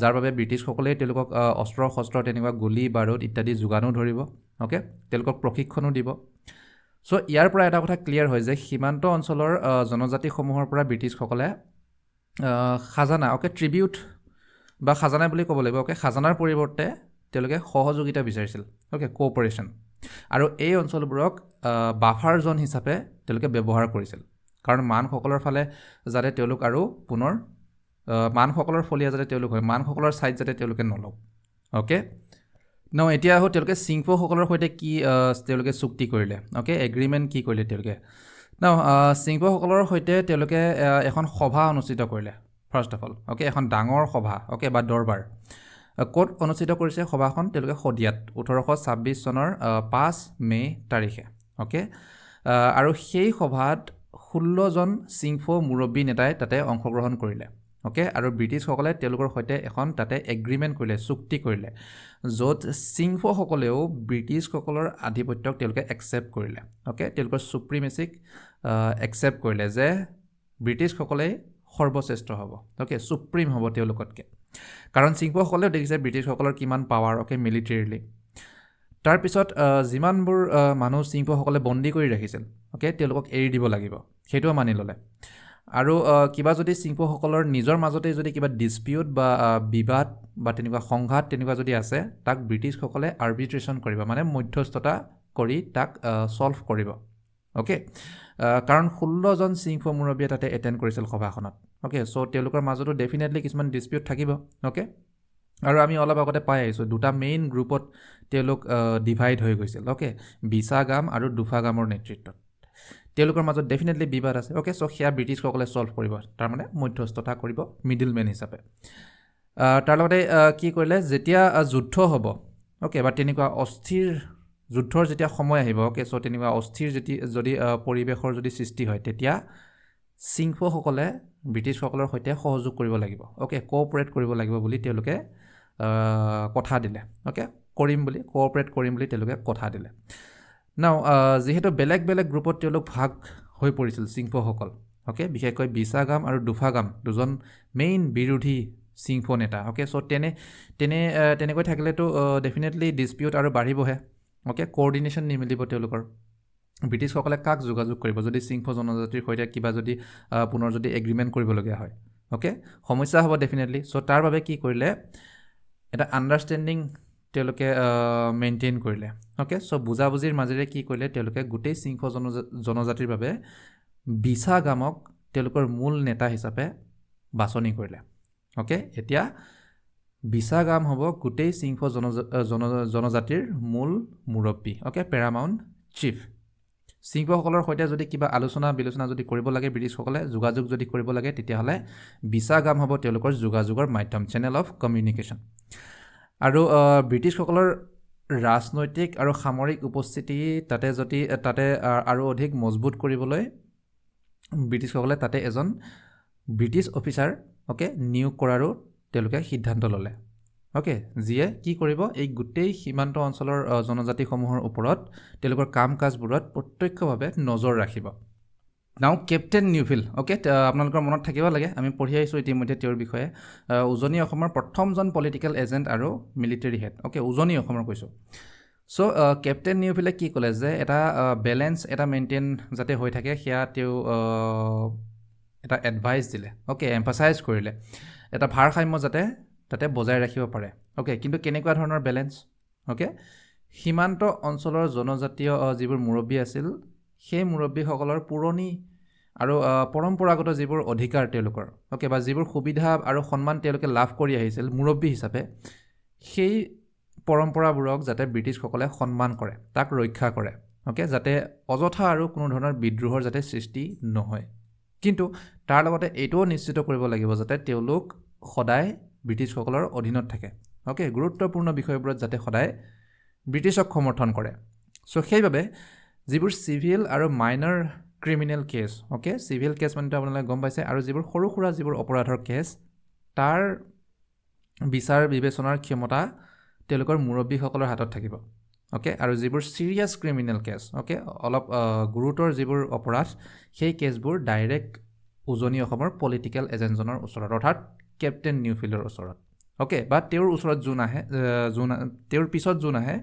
যাৰ বাবে ব্ৰিটিছসকলেই তেওঁলোকক অস্ত্ৰ শস্ত্ৰ তেনেকুৱা গুলী বাৰুদ ইত্যাদি যোগানো ধৰিব অ'কে তেওঁলোকক প্ৰশিক্ষণো দিব চ' ইয়াৰ পৰা এটা কথা ক্লিয়াৰ হয় যে সীমান্ত অঞ্চলৰ জনজাতিসমূহৰ পৰা ব্ৰিটিছসকলে খাজানা অ'কে ট্ৰিবিউট বা খাজানা বুলি ক'ব লাগিব অ'কে খাজানাৰ পৰিৱৰ্তে তেওঁলোকে সহযোগিতা বিচাৰিছিল অ'কে কোঅপাৰেশ্যন আৰু এই অঞ্চলবোৰক বাফাৰ জ'ন হিচাপে তেওঁলোকে ব্যৱহাৰ কৰিছিল কাৰণ মানসকলৰ ফালে যাতে তেওঁলোক আৰু পুনৰ মানসকলৰ ফলীয়া যাতে তেওঁলোক হয় মানসকলৰ ছাইড যাতে তেওঁলোকে নলওক অ'কে ন এতিয়া আহোঁ তেওঁলোকে চিংফ'সকলৰ সৈতে কি তেওঁলোকে চুক্তি কৰিলে অ'কে এগ্ৰিমেণ্ট কি কৰিলে তেওঁলোকে ন চিংফ'সকলৰ সৈতে তেওঁলোকে এখন সভা অনুষ্ঠিত কৰিলে ফাৰ্ষ্ট অফ অল অ'কে এখন ডাঙৰ সভা অ'কে বা দৰবাৰ ক'ত অনুষ্ঠিত কৰিছে সভাখন তেওঁলোকে শদিয়াত 1826 চনৰ 5 মে' তাৰিখে অ'কে আৰু সেই সভাত 16জন চিংফো মুৰব্বী নেতাই তাতে অংশগ্ৰহণ কৰিলে অ'কে আৰু ব্ৰিটিছসকলে তেওঁলোকৰ সৈতে এখন তাতে এগ্ৰিমেণ্ট কৰিলে চুক্তি কৰিলে য'ত চিংফোসকলেও ব্ৰিটিছসকলৰ আধিপত্যক তেওঁলোকে একচেপ্ট কৰিলে অ'কে তেওঁলোকৰ চুপ্ৰিমেচিক একচেপ্ট কৰিলে যে ব্ৰিটিছসকলেই সৰ্বশ্ৰেষ্ঠ হ'ব অ'কে চুপ্ৰিম হ'ব তেওঁলোকতকৈ কাৰণ চিংফোসকলেও দেখিছে ব্ৰিটিছসকলৰ কিমান পাৱাৰ অ'কে মিলিটেৰিলি তাৰপিছত যিমানবোৰ মানুহ চিংফোসকলে বন্দী কৰি ৰাখিছিল অ'কে তেওঁলোকক এৰি দিব লাগিব সেইটোও মানি ল'লে আৰু কিবা যদি চিংফোসকলৰ নিজৰ মাজতেই যদি কিবা ডিছপিউট বা বিবাদ বা তেনেকুৱা সংঘাত তেনেকুৱা যদি আছে তাক ব্ৰিটিছসকলে আৰ্বিট্ৰেশ্যন কৰিব মানে মধ্যস্থতা কৰি তাক ছল্ভ কৰিব অ'কে কাৰণ 16জন চিংফো মুৰব্বীয়ে তাতে এটেণ্ড কৰিছিল সভাখনত অ'কে চ' তেওঁলোকৰ মাজতো ডেফিনেটলি কিছুমান ডিছপিউট থাকিব অ'কে আৰু আমি অলপ আগতে পাই আহিছোঁ দুটা মেইন গ্ৰুপত তেওঁলোক ডিভাইড হৈ গৈছিল অ'কে বিছাগাম আৰু দুফাগামৰ নেতৃত্বত তেওঁলোকৰ মাজত ডেফিনেটলি বিবাদ আছে অ'কে চ' সেয়া ব্ৰিটিছসকলে ছল্ভ কৰিব তাৰমানে মধ্যস্থতা কৰিব মিডলমেন হিচাপে তাৰ লগতে কি কৰিলে যেতিয়া যুদ্ধ হ'ব অ'কে বা তেনেকুৱা অস্থিৰ যুদ্ধৰ যেতিয়া সময় আহিব অ'কে চ' তেনেকুৱা অস্থিৰ যদি পৰিৱেশৰ যদি সৃষ্টি হয় তেতিয়া চিংফোসকলে ব্ৰিটিছসকলৰ সৈতে সহযোগ কৰিব লাগিব অ'কে কোঅপাৰেট কৰিব লাগিব বুলি তেওঁলোকে কথা দিলে অ'কে কোঅপাৰেট কৰিম বুলি তেওঁলোকে কথা দিলে নাও যিহেতু বেলেগ বেলেগ গ্ৰুপত তেওঁলোক ভাগ হৈ পৰিছিল চিংফোসকল অ'কে বিশেষকৈ বিছাগাম আৰু দুফাগাম দুজন মেইন বিৰোধী চিংফো নেতা অ'কে চ' তেনেকৈ থাকিলেতো ডেফিনেটলি ডিছপিউট আৰু বাঢ়িবহে অ'কে কোঅৰ্ডিনেশ্যন নিমিলিব তেওঁলোকৰ ব্ৰিটিছসকলে কাক যোগাযোগ কৰিব যদি চিংফো জনজাতিৰ সৈতে কিবা যদি পুনৰ যদি এগ্ৰিমেণ্ট কৰিবলগীয়া হয় অ'কে সমস্যা হ'ব ডেফিনেটলি চ' তাৰ বাবে কি কৰিলে এটা আণ্ডাৰষ্টেণ্ডিং তেওঁলোকে মেইনটেইন কৰিলে অ'কে চ' বুজাবুজিৰ মাজেৰে কি কৰিলে তেওঁলোকে গোটেই চিংফো জনজাতিৰ বাবে বিছাগামক তেওঁলোকৰ মূল নেতা হিচাপে বাছনি কৰিলে অ'কে এতিয়া বিছাগাম হ'ব গোটেই চিংফো জনজাতিৰ মূল মুৰব্বী অ'কে পেৰামাউণ্ট চিফ চিংফোসকলৰ সৈতে যদি কিবা আলোচনা বিলোচনা যদি কৰিব লাগে ব্ৰিটিছসকলে যোগাযোগ যদি কৰিব লাগে তেতিয়াহ'লে বিছাগাম হ'ব তেওঁলোকৰ যোগাযোগৰ মাধ্যম চেনেল অফ কমিউনিকেশ্যন আৰু ব্ৰিটিছসকলৰ ৰাজনৈতিক আৰু সামৰিক উপস্থিতি তাতে আৰু অধিক মজবুত কৰিবলৈ ব্ৰিটিছসকলে তাতে এজন ব্ৰিটিছ অফিচাৰ অ'কে নিয়োগ কৰাৰো তেওঁলোকে সিদ্ধান্ত ল'লে অ'কে যিয়ে কি কৰিব এই গোটেই সীমান্ত অঞ্চলৰ জনজাতিসমূহৰ ওপৰত তেওঁলোকৰ কাম কাজবোৰত প্ৰত্যক্ষভাৱে নজৰ ৰাখিব নাও কেপ্টেইন নিউফিল্ড অ'কে আপোনালোকৰ মনত থাকিব লাগে আমি পঢ়ি আহিছোঁ ইতিমধ্যে তেওঁৰ বিষয়ে উজনি অসমৰ প্ৰথমজন পলিটিকেল এজেণ্ট আৰু মিলিটেৰী হেড অ'কে উজনি অসমৰ কৈছোঁ চ' কেপ্টেইন নিউফিল্ডে কি ক'লে যে এটা বেলেঞ্চ এটা মেইনটেইন যাতে হৈ থাকে সেয়া তেওঁ এটা এডভাইচ দিলে অ'কে এম্ফাচাইজ কৰিলে এটা ভাৰসাম্য যাতে তাতে বজাই ৰাখিব পাৰে অ'কে কিন্তু কেনেকুৱা ধৰণৰ বেলেঞ্চ অ'কে সীমান্ত অঞ্চলৰ জনজাতীয় যিবোৰ মুৰব্বী আছিল সেই মুৰব্বীসকলৰ পুৰণি আৰু পৰম্পৰাগত যিবোৰ অধিকাৰ তেওঁলোকৰ অ'কে বা যিবোৰ সুবিধা আৰু সন্মান তেওঁলোকে লাভ কৰি আহিছিল মুৰব্বী হিচাপে সেই পৰম্পৰাবোৰক যাতে ব্ৰিটিছসকলে সন্মান কৰে তাক ৰক্ষা কৰে অ'কে যাতে অযথা আৰু কোনো ধৰণৰ বিদ্ৰোহৰ যাতে সৃষ্টি নহয় কিন্তু তাৰ লগতে এইটোও নিশ্চিত কৰিব লাগিব যাতে তেওঁলোক সদায় ব্ৰিটিছসকলৰ অধীনত থাকে অ'কে গুৰুত্বপূৰ্ণ বিষয়বোৰত যাতে সদায় ব্ৰিটিছক সমৰ্থন কৰে চ' সেইবাবে যিবোৰ চিভিল আৰু minor criminal case okay civil case মানে আপোনালোকে গম পাইছে আৰু যিবোৰ সৰু সুৰা যিবোৰ অপৰাধৰ কেছ তাৰ বিচাৰ বিবেচনাৰ ক্ষমতা তেওঁলোকৰ মুৰব্বীসকলৰ হাতত থাকিব অ'কে আৰু যিবোৰ ছিৰিয়াছ ক্ৰিমিনেল কেছ অ'কে অলপ গুৰুতৰ যিবোৰ অপৰাধ সেই কেছবোৰ ডাইৰেক্ট উজনি অসমৰ পলিটিকেল এজেণ্টজনৰ ওচৰত অৰ্থাৎ কেপ্টেইন নিউফিল্ডৰ ওচৰত অ'কে, বা তেওঁৰ ওচৰত যোন আহে তেওঁৰ পিছত যোন আহে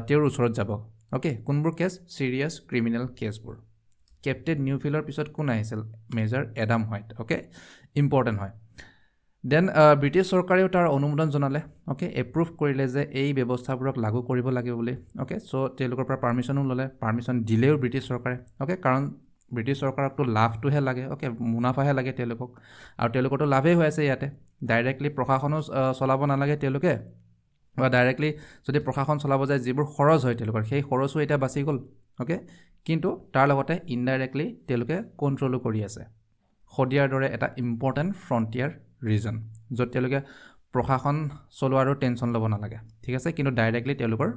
তেওঁৰ ওচৰত যাব। অ'কে, কোনবোৰ কেছ? ছিৰিয়াছ ক্ৰিমিনেল কেছবোৰ। কেপ্টেইন নিউফিল্ডৰ পিছত কোন আহিছিল? Major Adam White. Okay, important হয়। দেন ব্ৰিটিছ চৰকাৰেও তাৰ অনুমোদন জনালে। অ'কে, এপ্ৰুভ কৰিলে যে এই ব্যৱস্থাবোৰক লাগু কৰিব লাগিব বুলি। অ'কে, চ' তেওঁলোকৰ পৰা পাৰ্মিশ্যনো ল'লে, পাৰ্মিশ্যন দিলেও ব্ৰিটিছ চৰকাৰে। অ'কে, কাৰণ ব্ৰিটিছ চৰকাৰকতো লাভটোহে লাগে। অ'কে, মুনাফাহে লাগে তেওঁলোকক, আৰু তেওঁলোকৰতো লাভেই হৈ আছে ইয়াতে। ডাইৰেক্টলি প্ৰশাসনো চলাব নালাগে তেওঁলোকে, বা ডাইৰেক্টলি যদি প্ৰশাসন চলাব যায় যিবোৰ খৰচ হয় তেওঁলোকৰ, সেই খৰচো এতিয়া বাচি গ'ল। অ'কে, কিন্তু তাৰ লগতে ইনডাইৰেক্টলি তেওঁলোকে কণ্ট্ৰলো কৰি আছে। শদিয়াৰ দৰে এটা ইম্পৰ্টেণ্ট ফ্ৰণ্টিয়াৰ ৰিজন, য'ত তেওঁলোকে প্ৰশাসন চলোৱাৰো টেনশ্যন ল'ব নালাগে। ঠিক আছে, কিন্তু ডাইৰেক্টলি তেওঁলোকৰ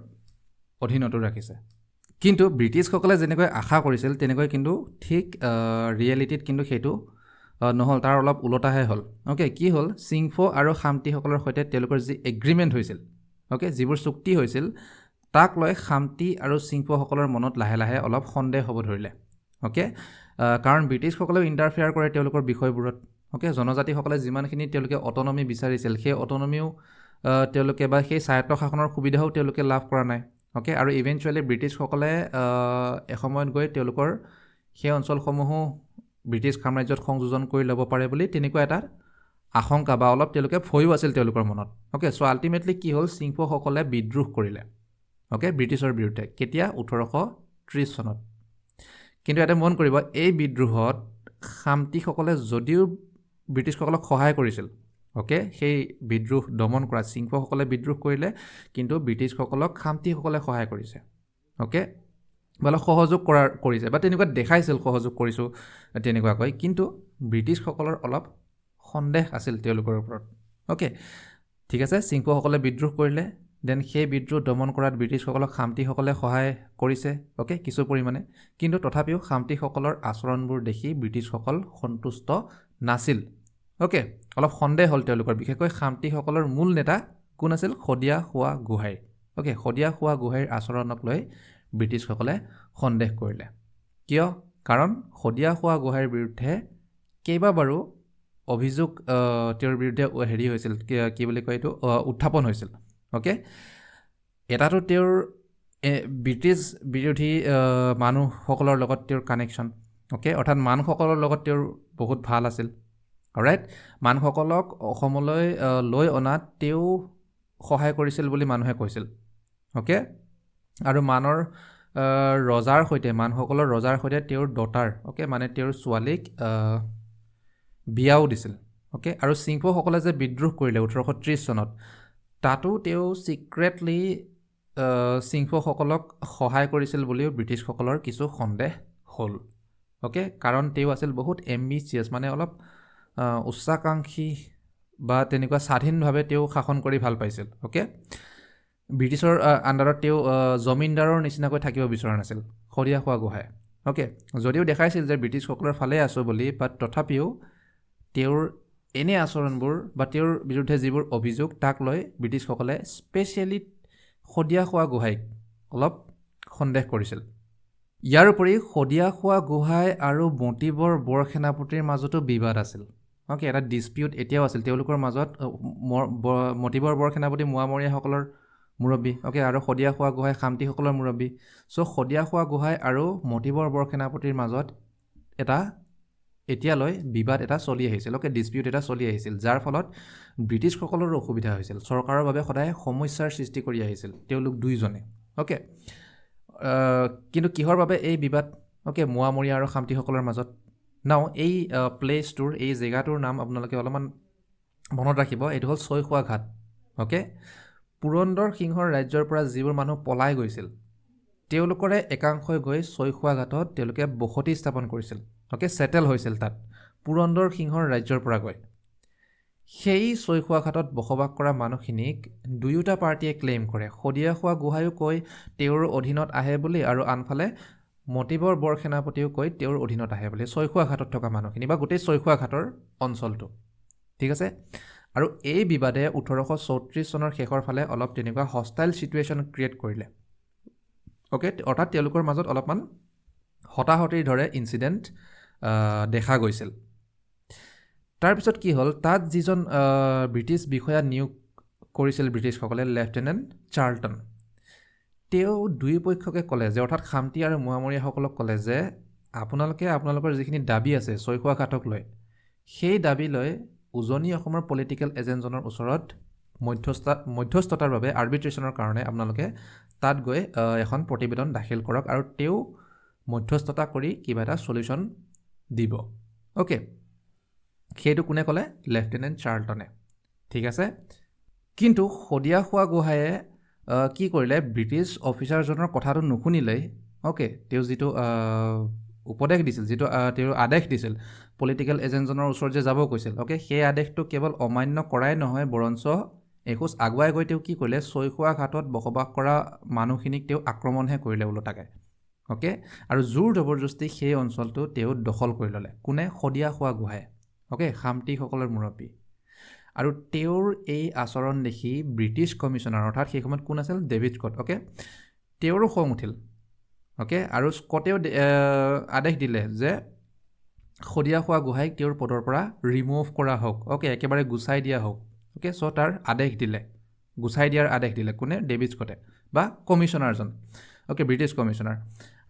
অধীনতো ৰাখিছে। কিন্তু ব্ৰিটিছসকলে যেনেকৈ আশা কৰিছিল তেনেকৈ কিন্তু ঠিক ৰিয়েলিটিত কিন্তু সেইটো নহ'ল, তাৰ অলপ ওলোটাহে হ'ল। অ'কে, কি হ'ল? চিংফো আৰু খামতিসকলৰ সৈতে তেওঁলোকৰ যি এগ্ৰিমেণ্ট হৈছিল, অ'কে, যিবোৰ চুক্তি হৈছিল, তাক লৈ খামতি আৰু চিংফোসকলৰ মনত লাহে লাহে অলপ সন্দেহ হ'ব ধৰিলে। অ'কে, কাৰণ ব্ৰিটিছসকলেও ইণ্টাৰফেয়াৰ কৰে তেওঁলোকৰ বিষয়বোৰত। অ'কে, জনজাতিসকলে যিমানখিনি তেওঁলোকে অট'নমি বিচাৰিছিল, সেই অট'নমিও তেওঁলোকে বা সেই স্বায়ত্ব শাসনৰ সুবিধাও তেওঁলোকে লাভ কৰা নাই। অ'কে, আৰু ইভেঞ্চুৱেলি ব্ৰিটিছসকলে এসময়ত গৈ তেওঁলোকৰ সেই অঞ্চলসমূহো ব্ৰিটিছ সাম্ৰাজ্যত সংযোজন কৰি ল'ব পাৰে বুলি তেনেকুৱা এটা আশংকা বা অলপ তেওঁলোকে ভয়ো আছিল তেওঁলোকৰ মনত। অ'কে, চ' আল্টিমেটলি কি হ'ল? চিংফোসকলে বিদ্ৰোহ কৰিলে। অ'কে, ব্ৰিটিছৰ বিৰুদ্ধে। কেতিয়া? 1830 চনত। কিন্তু ইয়াতে মন কৰিব, এই বিদ্ৰোহত খামতিসকলে যদিও ব্ৰিটিছসকলক সহায় কৰিছিল, অ'কে, সেই বিদ্ৰোহ দমন কৰা চিংফোসকলে বিদ্ৰোহ কৰিলে, কিন্তু ব্ৰিটিছসকলক খামতিসকলে সহায় কৰিছে। অ'কে, বা সহযোগ কৰিছে বা তেনেকুৱা দেখাইছিল সহযোগ কৰিছোঁ তেনেকুৱাকৈ, কিন্তু ব্ৰিটিছসকলৰ অলপ সন্দেহ আছিল তেওঁলোকৰ ওপৰত। অ'কে, ঠিক আছে, চিংফোসকলে বিদ্ৰোহ কৰিলে, দেন সেই বিদ্ৰোহ দমন কৰাত ব্ৰিটিছসকলক খামতিসকলে সহায় কৰিছে। অ'কে, কিছু পৰিমাণে, কিন্তু তথাপিও খামতিসকলৰ আচৰণবোৰ দেখি ব্ৰিটিছসকল সন্তুষ্ট নাছিল। অ'কে, অলপ সন্দেহ হ'ল তেওঁলোকৰ, বিশেষকৈ খামতিসকলৰ মূল নেতা কোন আছিল? শদিয়া খোৱা গোহাঁই। অ'কে, শদিয়া খোৱা গোহাঁইৰ আচৰণক লৈ ব্ৰিটিছসকলে সন্দেহ কৰিলে। কিয়? কাৰণ শদিয়া খোৱা গোহাঁইৰ বিৰুদ্ধে কেইবাবাৰো অভিযোগ তেওঁৰ বিৰুদ্ধে হেৰি হৈছিল, কি বুলি কয় এইটো, উত্থাপন হৈছিল। অ'কে, এটাতো তেওঁৰ ব্ৰিটিছ বিৰোধী মানুহসকলৰ লগত তেওঁৰ কানেকশ্যন। অ'কে, অৰ্থাৎ মানসকলৰ লগত তেওঁৰ বহুত ভাল আছিল। ৰাইট, মানসকলক অসমলৈ লৈ অনাত তেওঁ সহায় কৰিছিল বুলি মানুহে কৈছিল। অ'কে, আৰু মানসকলৰ ৰজাৰ সৈতে তেওঁৰ ডটাৰ, অ'কে, মানে তেওঁৰ ছোৱালীক বিয়াও দিছিল। অ'কে, আৰু চিংফোসকলে যে বিদ্ৰোহ কৰিলে 1830 চনত, তাতো তেওঁ ছিক্ৰেটলি চিংফোসকলক সহায় কৰিছিল বুলিও ব্ৰিটিছসকলৰ কিছু সন্দেহ হ'ল। অ'কে, কাৰণ তেওঁ আছিল বহুত এম্বিচিয়াছ, মানে অলপ উচ্চাকাংক্ষী বা তেনেকুৱা স্বাধীনভাৱে তেওঁ শাসন কৰি ভাল পাইছিল। অ'কে, ব্ৰিটিছৰ আণ্ডাৰত তেওঁ জমিনদাৰৰ নিচিনাকৈ থাকিব বিচৰা নাছিল শদিয়া খোৱা গোহাঁই। অ'কে, যদিও দেখাইছিল যে ব্ৰিটিছসকলৰ ফালে আছোঁ বুলি, বাট তথাপিও তেওঁৰ এনে আচৰণবোৰ বা তেওঁৰ বিৰুদ্ধে যিবোৰ অভিযোগ, তাক লৈ ব্ৰিটিছসকলে স্পেচিয়েলি শদিয়া খোৱা গোহাঁইক অলপ সন্দেহ কৰিছিল। ইয়াৰ উপৰি শদিয়া খোৱা গোহাঁই আৰু মতিবৰ বৰসেনাপতিৰ মাজতো বিবাদ আছিল। অ'কে, এটা ডিছপিউট এতিয়াও আছিল তেওঁলোকৰ মাজত। মতিবৰ বৰসেনাপতি মোৱামৰীয়াসকলৰ মুৰব্বী, অ'কে, আৰু শদিয়া খোৱা গোহাঁই খামতিসকলৰ মুৰব্বী। চ' শদিয়া খোৱা গোহাঁই আৰু মতিবৰ বৰসেনাপতিৰ মাজত এটা এতিয়ালৈ বিবাদ এটা চলি আহিছিল। অ'কে, ডিছপিউট এটা চলি আহিছিল, যাৰ ফলত ব্ৰিটিছসকলৰো অসুবিধা হৈছিল। চৰকাৰৰ বাবে সদায় সমস্যাৰ সৃষ্টি কৰি আহিছিল তেওঁলোক দুইজনে। অ'কে, কিন্তু কিহৰ বাবে এই বিবাদ? অ'কে, মোৱামৰীয়া আৰু খামতিসকলৰ মাজত। নাও এই প্লেচটোৰ, এই জেগাটোৰ নাম আপোনালোকে অলপমান মনত ৰাখিব, এইটো হ'ল ছৈখোৱা ঘাট। অ'কে, পুৰন্দৰ সিংহৰ ৰাজ্যৰ পৰা যিবোৰ মানুহ পলাই গৈছিল, তেওঁলোকৰে একাংশই গৈ ছৈখোৱা ঘাটত তেওঁলোকে বসতি স্থাপন কৰিছিল। অ'কে, ছেটেল হৈছিল তাত পুৰন্দৰ সিংহৰ ৰাজ্যৰ পৰা গৈ। সেই ছৈখোৱা ঘাটত বসবাস কৰা মানুহখিনিক দুয়োটা পাৰ্টীয়ে ক্লেইম কৰে। শদিয়া খোৱা গোহাঁইও কয় তেওঁৰ অধীনত আহে বুলি, আৰু আনফালে মতিবৰ বৰসেনাপতিও কয় তেওঁৰ অধীনত আহে বুলি, ছৈখোৱা ঘাটত থকা মানুহখিনি বা গোটেই ছৈখোৱা ঘাটৰ অঞ্চলটো। ঠিক আছে, আৰু এই বিবাদে 1834 চনৰ শেষৰ ফালে অলপ তেনেকুৱা হষ্টাইল ছিটুৱেশ্যন ক্ৰিয়েট কৰিলে। অ'কে, অৰ্থাৎ তেওঁলোকৰ মাজত অলপমান হতাহতিৰ দৰে ইনচিডেণ্ট দেখা গৈছিল। তাৰপিছত কি হ'ল, তাত যিজন ব্ৰিটিছ বিষয়া নিয়োগ কৰিছিল ব্ৰিটিছসকলে, লেফটেনেণ্ট চাৰ্লটন, তেওঁ দুয়োপক্ষকে ক'লে যে, অৰ্থাৎ খামতি আৰু মোৱামৰীয়াসকলক ক'লে যে আপোনালোকে আপোনালোকৰ যিখিনি দাবী আছে ছৈখোৱাঘাটক লৈ, সেই দাবী লৈ উজনি অসমৰ পলিটিকেল এজেণ্টজনৰ ওচৰত মধ্যস্থতাৰ বাবে আৰ্বিট্ৰেশ্যনৰ কাৰণে আপোনালোকে তাত গৈ এখন প্ৰতিবেদন দাখিল কৰক আৰু তেওঁ মধ্যস্থতা কৰি কিবা এটা চলিউশ্যন দিব। অ'কে, সেইটো কোনে ক'লে? লেফটেনেণ্ট চাৰ্লটনে। ঠিক আছে, কিন্তু শদিয়া খোৱা গোহাঁয়ে কি কৰিলে, ব্ৰিটিছ অফিচাৰজনৰ কথাটো নুশুনিলেই। অ'কে, তেওঁ যিটো উপদেশ দিছিল, যিটো তেওঁ আদেশ দিছিল পলিটিকেল এজেণ্টজনৰ ওচৰত যে যাব কৈছিল, অ'কে, সেই আদেশটো কেৱল অমান্য কৰাই নহয়, বৰঞ্চ এখোজ আগুৱাই গৈ তেওঁ কি কৰিলে, ছৈখোৱাঘাটত বসবাস কৰা মানুহখিনিক তেওঁ আক্ৰমণহে কৰিলে ওলোটাকে। অ'কে, আৰু জোৰ জবৰদস্তি সেই অঞ্চলটো তেওঁ দখল কৰি ল'লে। কোনে? শদিয়া খোৱা গোহাঁয়ে। অ'কে, খামতিসকলৰ মুৰব্বী। আৰু তেওঁৰ এই আচৰণ দেখি ব্ৰিটিছ কমিশ্যনাৰ, অৰ্থাৎ সেই সময়ত কোন আছিল? David Scott. অ'কে, তেওঁৰো খং উঠিল। অ'কে, আৰু স্কটেও আদেশ দিলে যে শদিয়া খোৱা গোহাঁইক তেওঁৰ পদৰ পৰা ৰিমুভ কৰা হওক। অ'কে, একেবাৰে গুচাই দিয়া হওক। অ'কে, চ' তাৰ আদেশ দিলে, গুচাই দিয়াৰ আদেশ দিলে। কোনে? ডেভিড স্কটে বা কমিশ্যনাৰজন। Okay, British commissioner.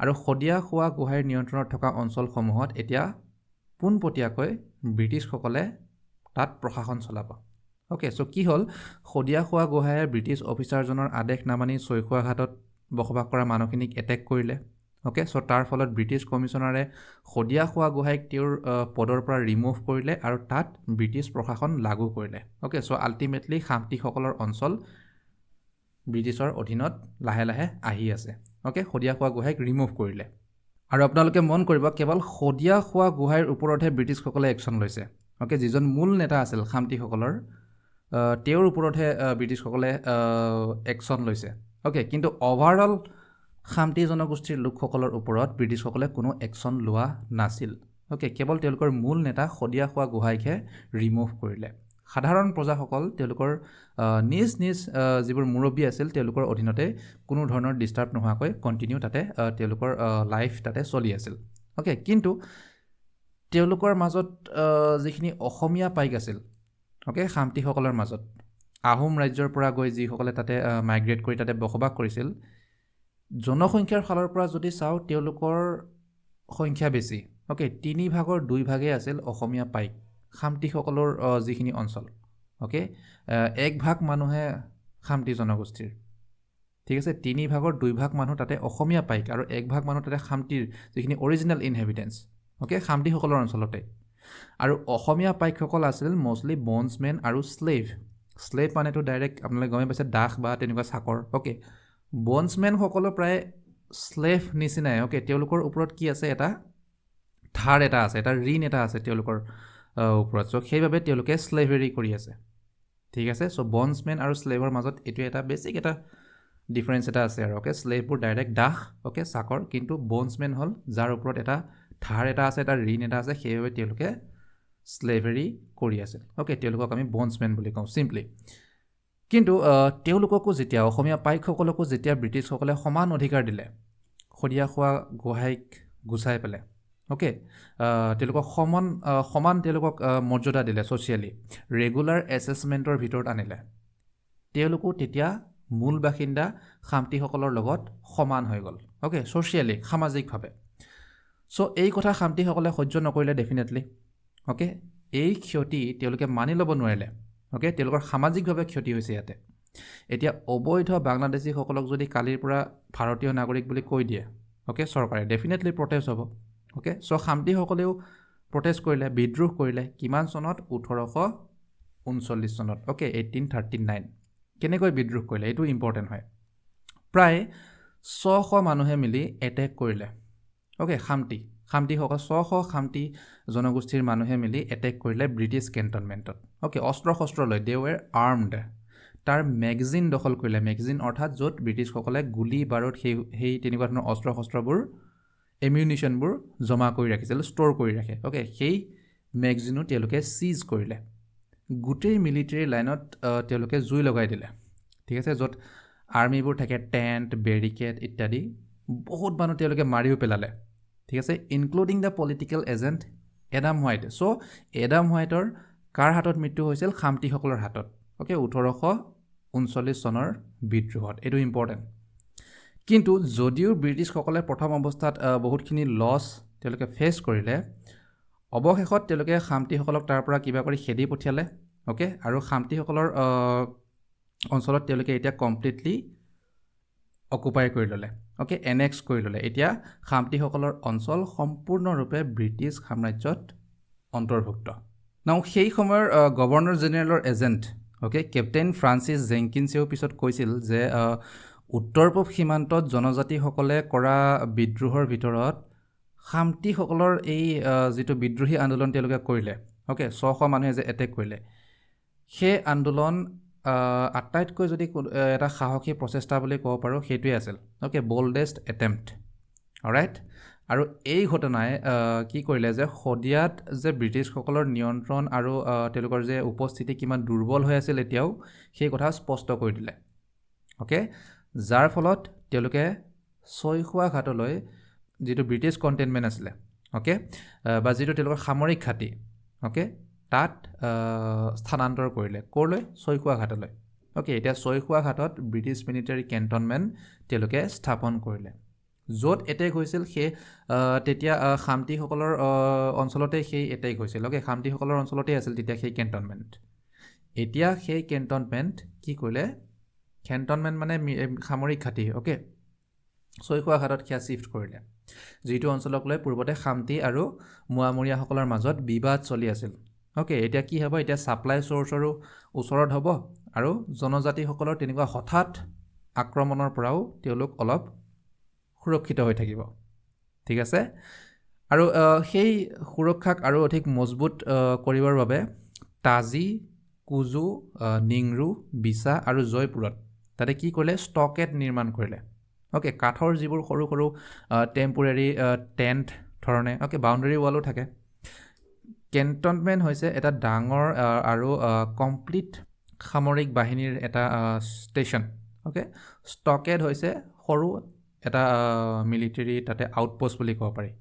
আৰু শদিয়া খোৱা গোহাঁইৰ নিয়ন্ত্ৰণত থকা অঞ্চলসমূহত এতিয়া পোনপটীয়াকৈ ব্ৰিটিছসকলে তাত প্ৰশাসন চলাব। অ'কে, চ' কি হ'ল, শদিয়া খোৱা গোহাঁয়ে ব্ৰিটিছ অফিচাৰজনৰ আদেশ নামানি ছৈখোৱাঘাটত বসবাস কৰা মানুহখিনিক এটেক কৰিলে। অ'কে, চ' তাৰ ফলত ব্ৰিটিছ কমিশ্যনাৰে শদিয়া খোৱা গোহাঁইক তেওঁৰ পদৰ পৰা ৰিমুভ কৰিলে আৰু তাত ব্ৰিটিছ প্ৰশাসন লাগু কৰিলে। অ'কে, চ' আল্টিমেটলি খামতিসকলৰ অঞ্চল ব্ৰিটিছৰ অধীনত লাহে লাহে আহি আছে। অ'কে, শদিয়া খোৱা গোহাঁইক ৰিমুভ কৰিলে। আৰু আপোনালোকে মন কৰিব, কেৱল শদিয়া খোৱা গোহাঁইৰ ওপৰতহে ব্ৰিটিছসকলে একশ্যন লৈছে। অ'কে, যিজন মূল নেতা আছিল খামতিসকলৰ, তেওঁৰ ওপৰতহে ব্ৰিটিছসকলে একশ্যন লৈছে। অ'কে, কিন্তু অভাৰঅল খামতি জনগোষ্ঠীৰ লোকসকলৰ ওপৰত ব্ৰিটিছসকলে কোনো একশ্যন লোৱা নাছিল। অ'কে, কেৱল তেওঁলোকৰ মূল নেতা শদিয়া খোৱা গোহাঁইকহে ৰিমুভ কৰিলে। সাধাৰণ প্ৰজাসকল তেওঁলোকৰ নিজ নিজ যিবোৰ মুৰব্বী আছিল তেওঁলোকৰ অধীনতে কোনো ধৰণৰ ডিষ্টাৰ্ব নোহোৱাকৈ কণ্টিনিউ তাতে তেওঁলোকৰ লাইফ তাতে চলি আছিল। অ'কে, কিন্তু তেওঁলোকৰ মাজত যিখিনি অসমীয়া পাইক আছিল, অ'কে, খামতিসকলৰ মাজত আহোম ৰাজ্যৰ পৰা গৈ যিসকলে তাতে মাইগ্ৰেট কৰি তাতে বসবাস কৰিছিল, জনসংখ্যাৰ ফালৰ পৰা যদি চাওঁ তেওঁলোকৰ সংখ্যা বেছি। অ'কে, 3/2 আছিল অসমীয়া পাইক খামতিসকলৰ যিখিনি অঞ্চল। অ'কে, 1/2 মানুহে খামতি জনগোষ্ঠীৰ। ঠিক আছে, 3/2 মানুহ তাতে অসমীয়া পাইক আৰু 1/2 মানুহ তাতে খামতিৰ যিখিনি অৰিজিনেল ইনহেবিটেঞ্চ। অ'কে, খামতিসকলৰ অঞ্চলতে। আৰু অসমীয়া পাইকসকল আছিল মষ্টলি বণ্ডছমেন আৰু শ্লেভ। শ্লেভ মানেতো ডাইৰেক্ট আপোনালোকে গমেই পাইছে, দাস বা তেনেকুৱা চাকৰ। অ'কে, বণ্ডছমেনসকলো প্ৰায় শ্লেভ নিচিনাই। অ'কে, তেওঁলোকৰ ওপৰত কি আছে, এটা ধাৰ এটা আছে, এটা ঋণ এটা আছে তেওঁলোকৰ ওপৰত। চ' সেইবাবে তেওঁলোকে শ্লেভেৰী কৰি আছে। ঠিক আছে, চ' বণ্ডছমেন আৰু শ্লেভৰ মাজত এইটো এটা বেছিক এটা ডিফাৰেঞ্চ এটা আছে আৰু। অ'কে, শ্লেভবোৰ ডাইৰেক্ট দাস, অ'কে, চাকৰ, কিন্তু বণ্ডছমেন হ'ল যাৰ ওপৰত এটা ধাৰ এটা আছে, এটা ঋণ এটা আছে, সেইবাবে তেওঁলোকে শ্লেভেৰী কৰি আছিল। অ'কে, তেওঁলোকক আমি বণ্ডছমেন বুলি কওঁ চিম্পলি। কিন্তু তেওঁলোককো যেতিয়া, অসমীয়া পাইকসকলকো যেতিয়া ব্ৰিটিছসকলে সমান অধিকাৰ দিলে শদিয়া খোৱা গোহাঁইক গুচাই পেলাই, অ'কে, তেওঁলোকক সমান তেওঁলোকক মৰ্যাদা দিলে, ছ'চিয়েলি ৰেগুলাৰ এছেছমেণ্টৰ ভিতৰত আনিলে, তেওঁলোকো তেতিয়া মূল বাসিন্দা খামতিসকলৰ লগত সমান হৈ গ'ল। অ'কে, ছ'চিয়েলি, সামাজিকভাৱে। চ' এই কথা খামতিসকলে সহ্য নকৰিলে ডেফিনেটলি। অ'কে, এই ক্ষতি তেওঁলোকে মানি ল'ব নোৱাৰিলে। অ'কে, তেওঁলোকৰ সামাজিকভাৱে ক্ষতি হৈছে ইয়াতে। এতিয়া অবৈধ বাংলাদেশীসকলক যদি কালিৰ পৰা ভাৰতীয় নাগৰিক বুলি কৈ দিয়ে, অ'কে, চৰকাৰে ডেফিনেটলি প্ৰটেষ্ট হ'ব। অ'কে, চ' খামতিসকলেও প্ৰটেষ্ট কৰিলে, বিদ্ৰোহ কৰিলে। কিমান চনত? 1839 চনত। অ'কে, 1839। কেনেকৈ বিদ্ৰোহ কৰিলে এইটো ইম্পৰ্টেণ্ট হয়। প্ৰায় 600 মানুহে মিলি এটেক কৰিলে। অ'কে, খামতিসকল 600 খামতি জনগোষ্ঠীৰ মানুহে মিলি এটেক কৰিলে ব্ৰিটিছ কেণ্টনমেণ্টত। অ'কে, অস্ত্ৰ শস্ত্ৰ লৈ, দে ৱেৰ আৰ্মড। তাৰ মেগজিন দখল কৰিলে। মেগজিন অৰ্থাৎ য'ত ব্ৰিটিছসকলে গুলী বাৰুদ সেই তেনেকুৱা ধৰণৰ অস্ত্ৰ শস্ত্ৰবোৰ, এমিউনিশ্যনবোৰ জমা কৰি ৰাখিছিল, ষ্ট'ৰ কৰি ৰাখে। অ'কে, সেই মেগজিনো তেওঁলোকে চিজ কৰিলে। গোটেই মিলিটেৰী লাইনত তেওঁলোকে জুই লগাই দিলে। ঠিক আছে, য'ত আৰ্মিবোৰ থাকে, টেণ্ট, বেৰিকেড ইত্যাদি, বহুত মানুহ তেওঁলোকে মাৰিও পেলালে। ঠিক আছে, including the political agent Adam White so' Adam হোৱাইটৰ কাৰ হাতত মৃত্যু হৈছিল খামতিসকলৰ হাতত অ'কে 1839 চনৰ বিদ্ৰোহত এইটো ইম্পৰ্টেণ্ট কিন্তু যদিও ব্ৰিটিছসকলে প্ৰথম অৱস্থাত বহুতখিনি লছ তেওঁলোকে ফেচ কৰিলে অৱশেষত তেওঁলোকে খামতিসকলক তাৰ পৰা কিবা কৰি খেদি পঠিয়ালে অ'কে আৰু খামতিসকলৰ অঞ্চলত তেওঁলোকে এতিয়া কমপ্লিটলি অকুপাই কৰি ল'লে অ'কে এনেক্স কৰি ল'লে এতিয়া খামতিসকলৰ অঞ্চল সম্পূৰ্ণৰূপে ব্ৰিটিছ সাম্ৰাজ্যত অন্তৰ্ভুক্ত নাও সেই সময়ৰ গভৰ্ণৰ জেনেৰেলৰ এজেণ্ট অ'কে কেপ্টেইন ফ্ৰান্সিছ জেংকিন্সেও পিছত কৈছিল যে উত্তৰ পূব সীমান্তত জনজাতিসকলে কৰা বিদ্ৰোহৰ ভিতৰত খামতিসকলৰ এই যিটো বিদ্ৰোহী আন্দোলন তেওঁলোকে কৰিলে অ'কে 600 মানুহে যে এটেক কৰিলে সেই আন্দোলন আটাইতকৈ যদি এটা সাহসী প্ৰচেষ্টা বুলি ক'ব পাৰোঁ সেইটোৱে আছিল অ'কে বল্ডেষ্ট এটেম্প্ট অলৰাইট আৰু এই ঘটনাই কি কৰিলে যে শদিয়াত যে ব্ৰিটিছসকলৰ নিয়ন্ত্ৰণ আৰু তেওঁলোকৰ যে উপস্থিতি কিমান দুৰ্বল হৈ আছিল এতিয়াও সেই কথা স্পষ্ট কৰি দিলে অ'কে যাৰ ফলত তেওঁলোকে ছয়খোৱা ঘাটলৈ যিটো ব্ৰিটিছ কণ্টেইনমেণ্ট আছিলে অ'কে বা যিটো তেওঁলোকৰ সামৰিক ঘাটি অ'কে তাত স্থানান্তৰ কৰিলে ক'লৈ ছয়খোৱা ঘাটলৈ অ'কে এতিয়া ছয়খোৱা ঘাটত ব্ৰিটিছ মিলিটাৰী কেণ্টনমেণ্ট তেওঁলোকে স্থাপন কৰিলে য'ত এটেক হৈছিল সেই তেতিয়া খামতিসকলৰ অঞ্চলতে সেই এটেক হৈছিল অ'কে খামতিসকলৰ অঞ্চলতেই আছিল তেতিয়া সেই কেণ্টনমেণ্ট এতিয়া সেই কেণ্টনমেণ্ট কি কৰিলে কেণ্টনমেণ্ট মানে সামৰিক ঘাটি অ'কে ছয়খোৱা ঘাটত সেয়া শ্বিফ্ট কৰিলে যিটো অঞ্চলক লৈ পূৰ্বতে খামতি আৰু মোৱামৰীয়াসকলৰ মাজত বিবাদ চলি আছিল অ'কে এতিয়া কি হ'ব এতিয়া ছাপ্লাই চ'ৰ্চৰো ওচৰত হ'ব আৰু জনজাতিসকলৰ তেনেকুৱা হঠাৎ আক্ৰমণৰ পৰাও তেওঁলোক অলপ সুৰক্ষিত হৈ থাকিব ঠিক আছে আৰু সেই সুৰক্ষাক আৰু অধিক মজবুত কৰিবৰ বাবে তাজি কুজু নিংৰু বিছা আৰু জয়পুৰত তাতে কি কৰিলে ষ্টকেট নিৰ্মাণ কৰিলে অ'কে কাঠৰ যিবোৰ সৰু সৰু টেম্পৰেৰী টেণ্ট ধৰণে অ'কে বাউণ্ডেৰী ৱালো থাকে কেণ্টনমেণ্ট হৈছে এটা ডাঙৰ আৰু কমপ্লিট সামৰিক বাহিনীৰ এটা ষ্টেচন অ'কে ষ্টকেট হৈছে সৰু এটা মিলিটাৰী তাতে আউটপোষ্ট বুলি ক'ব পাৰি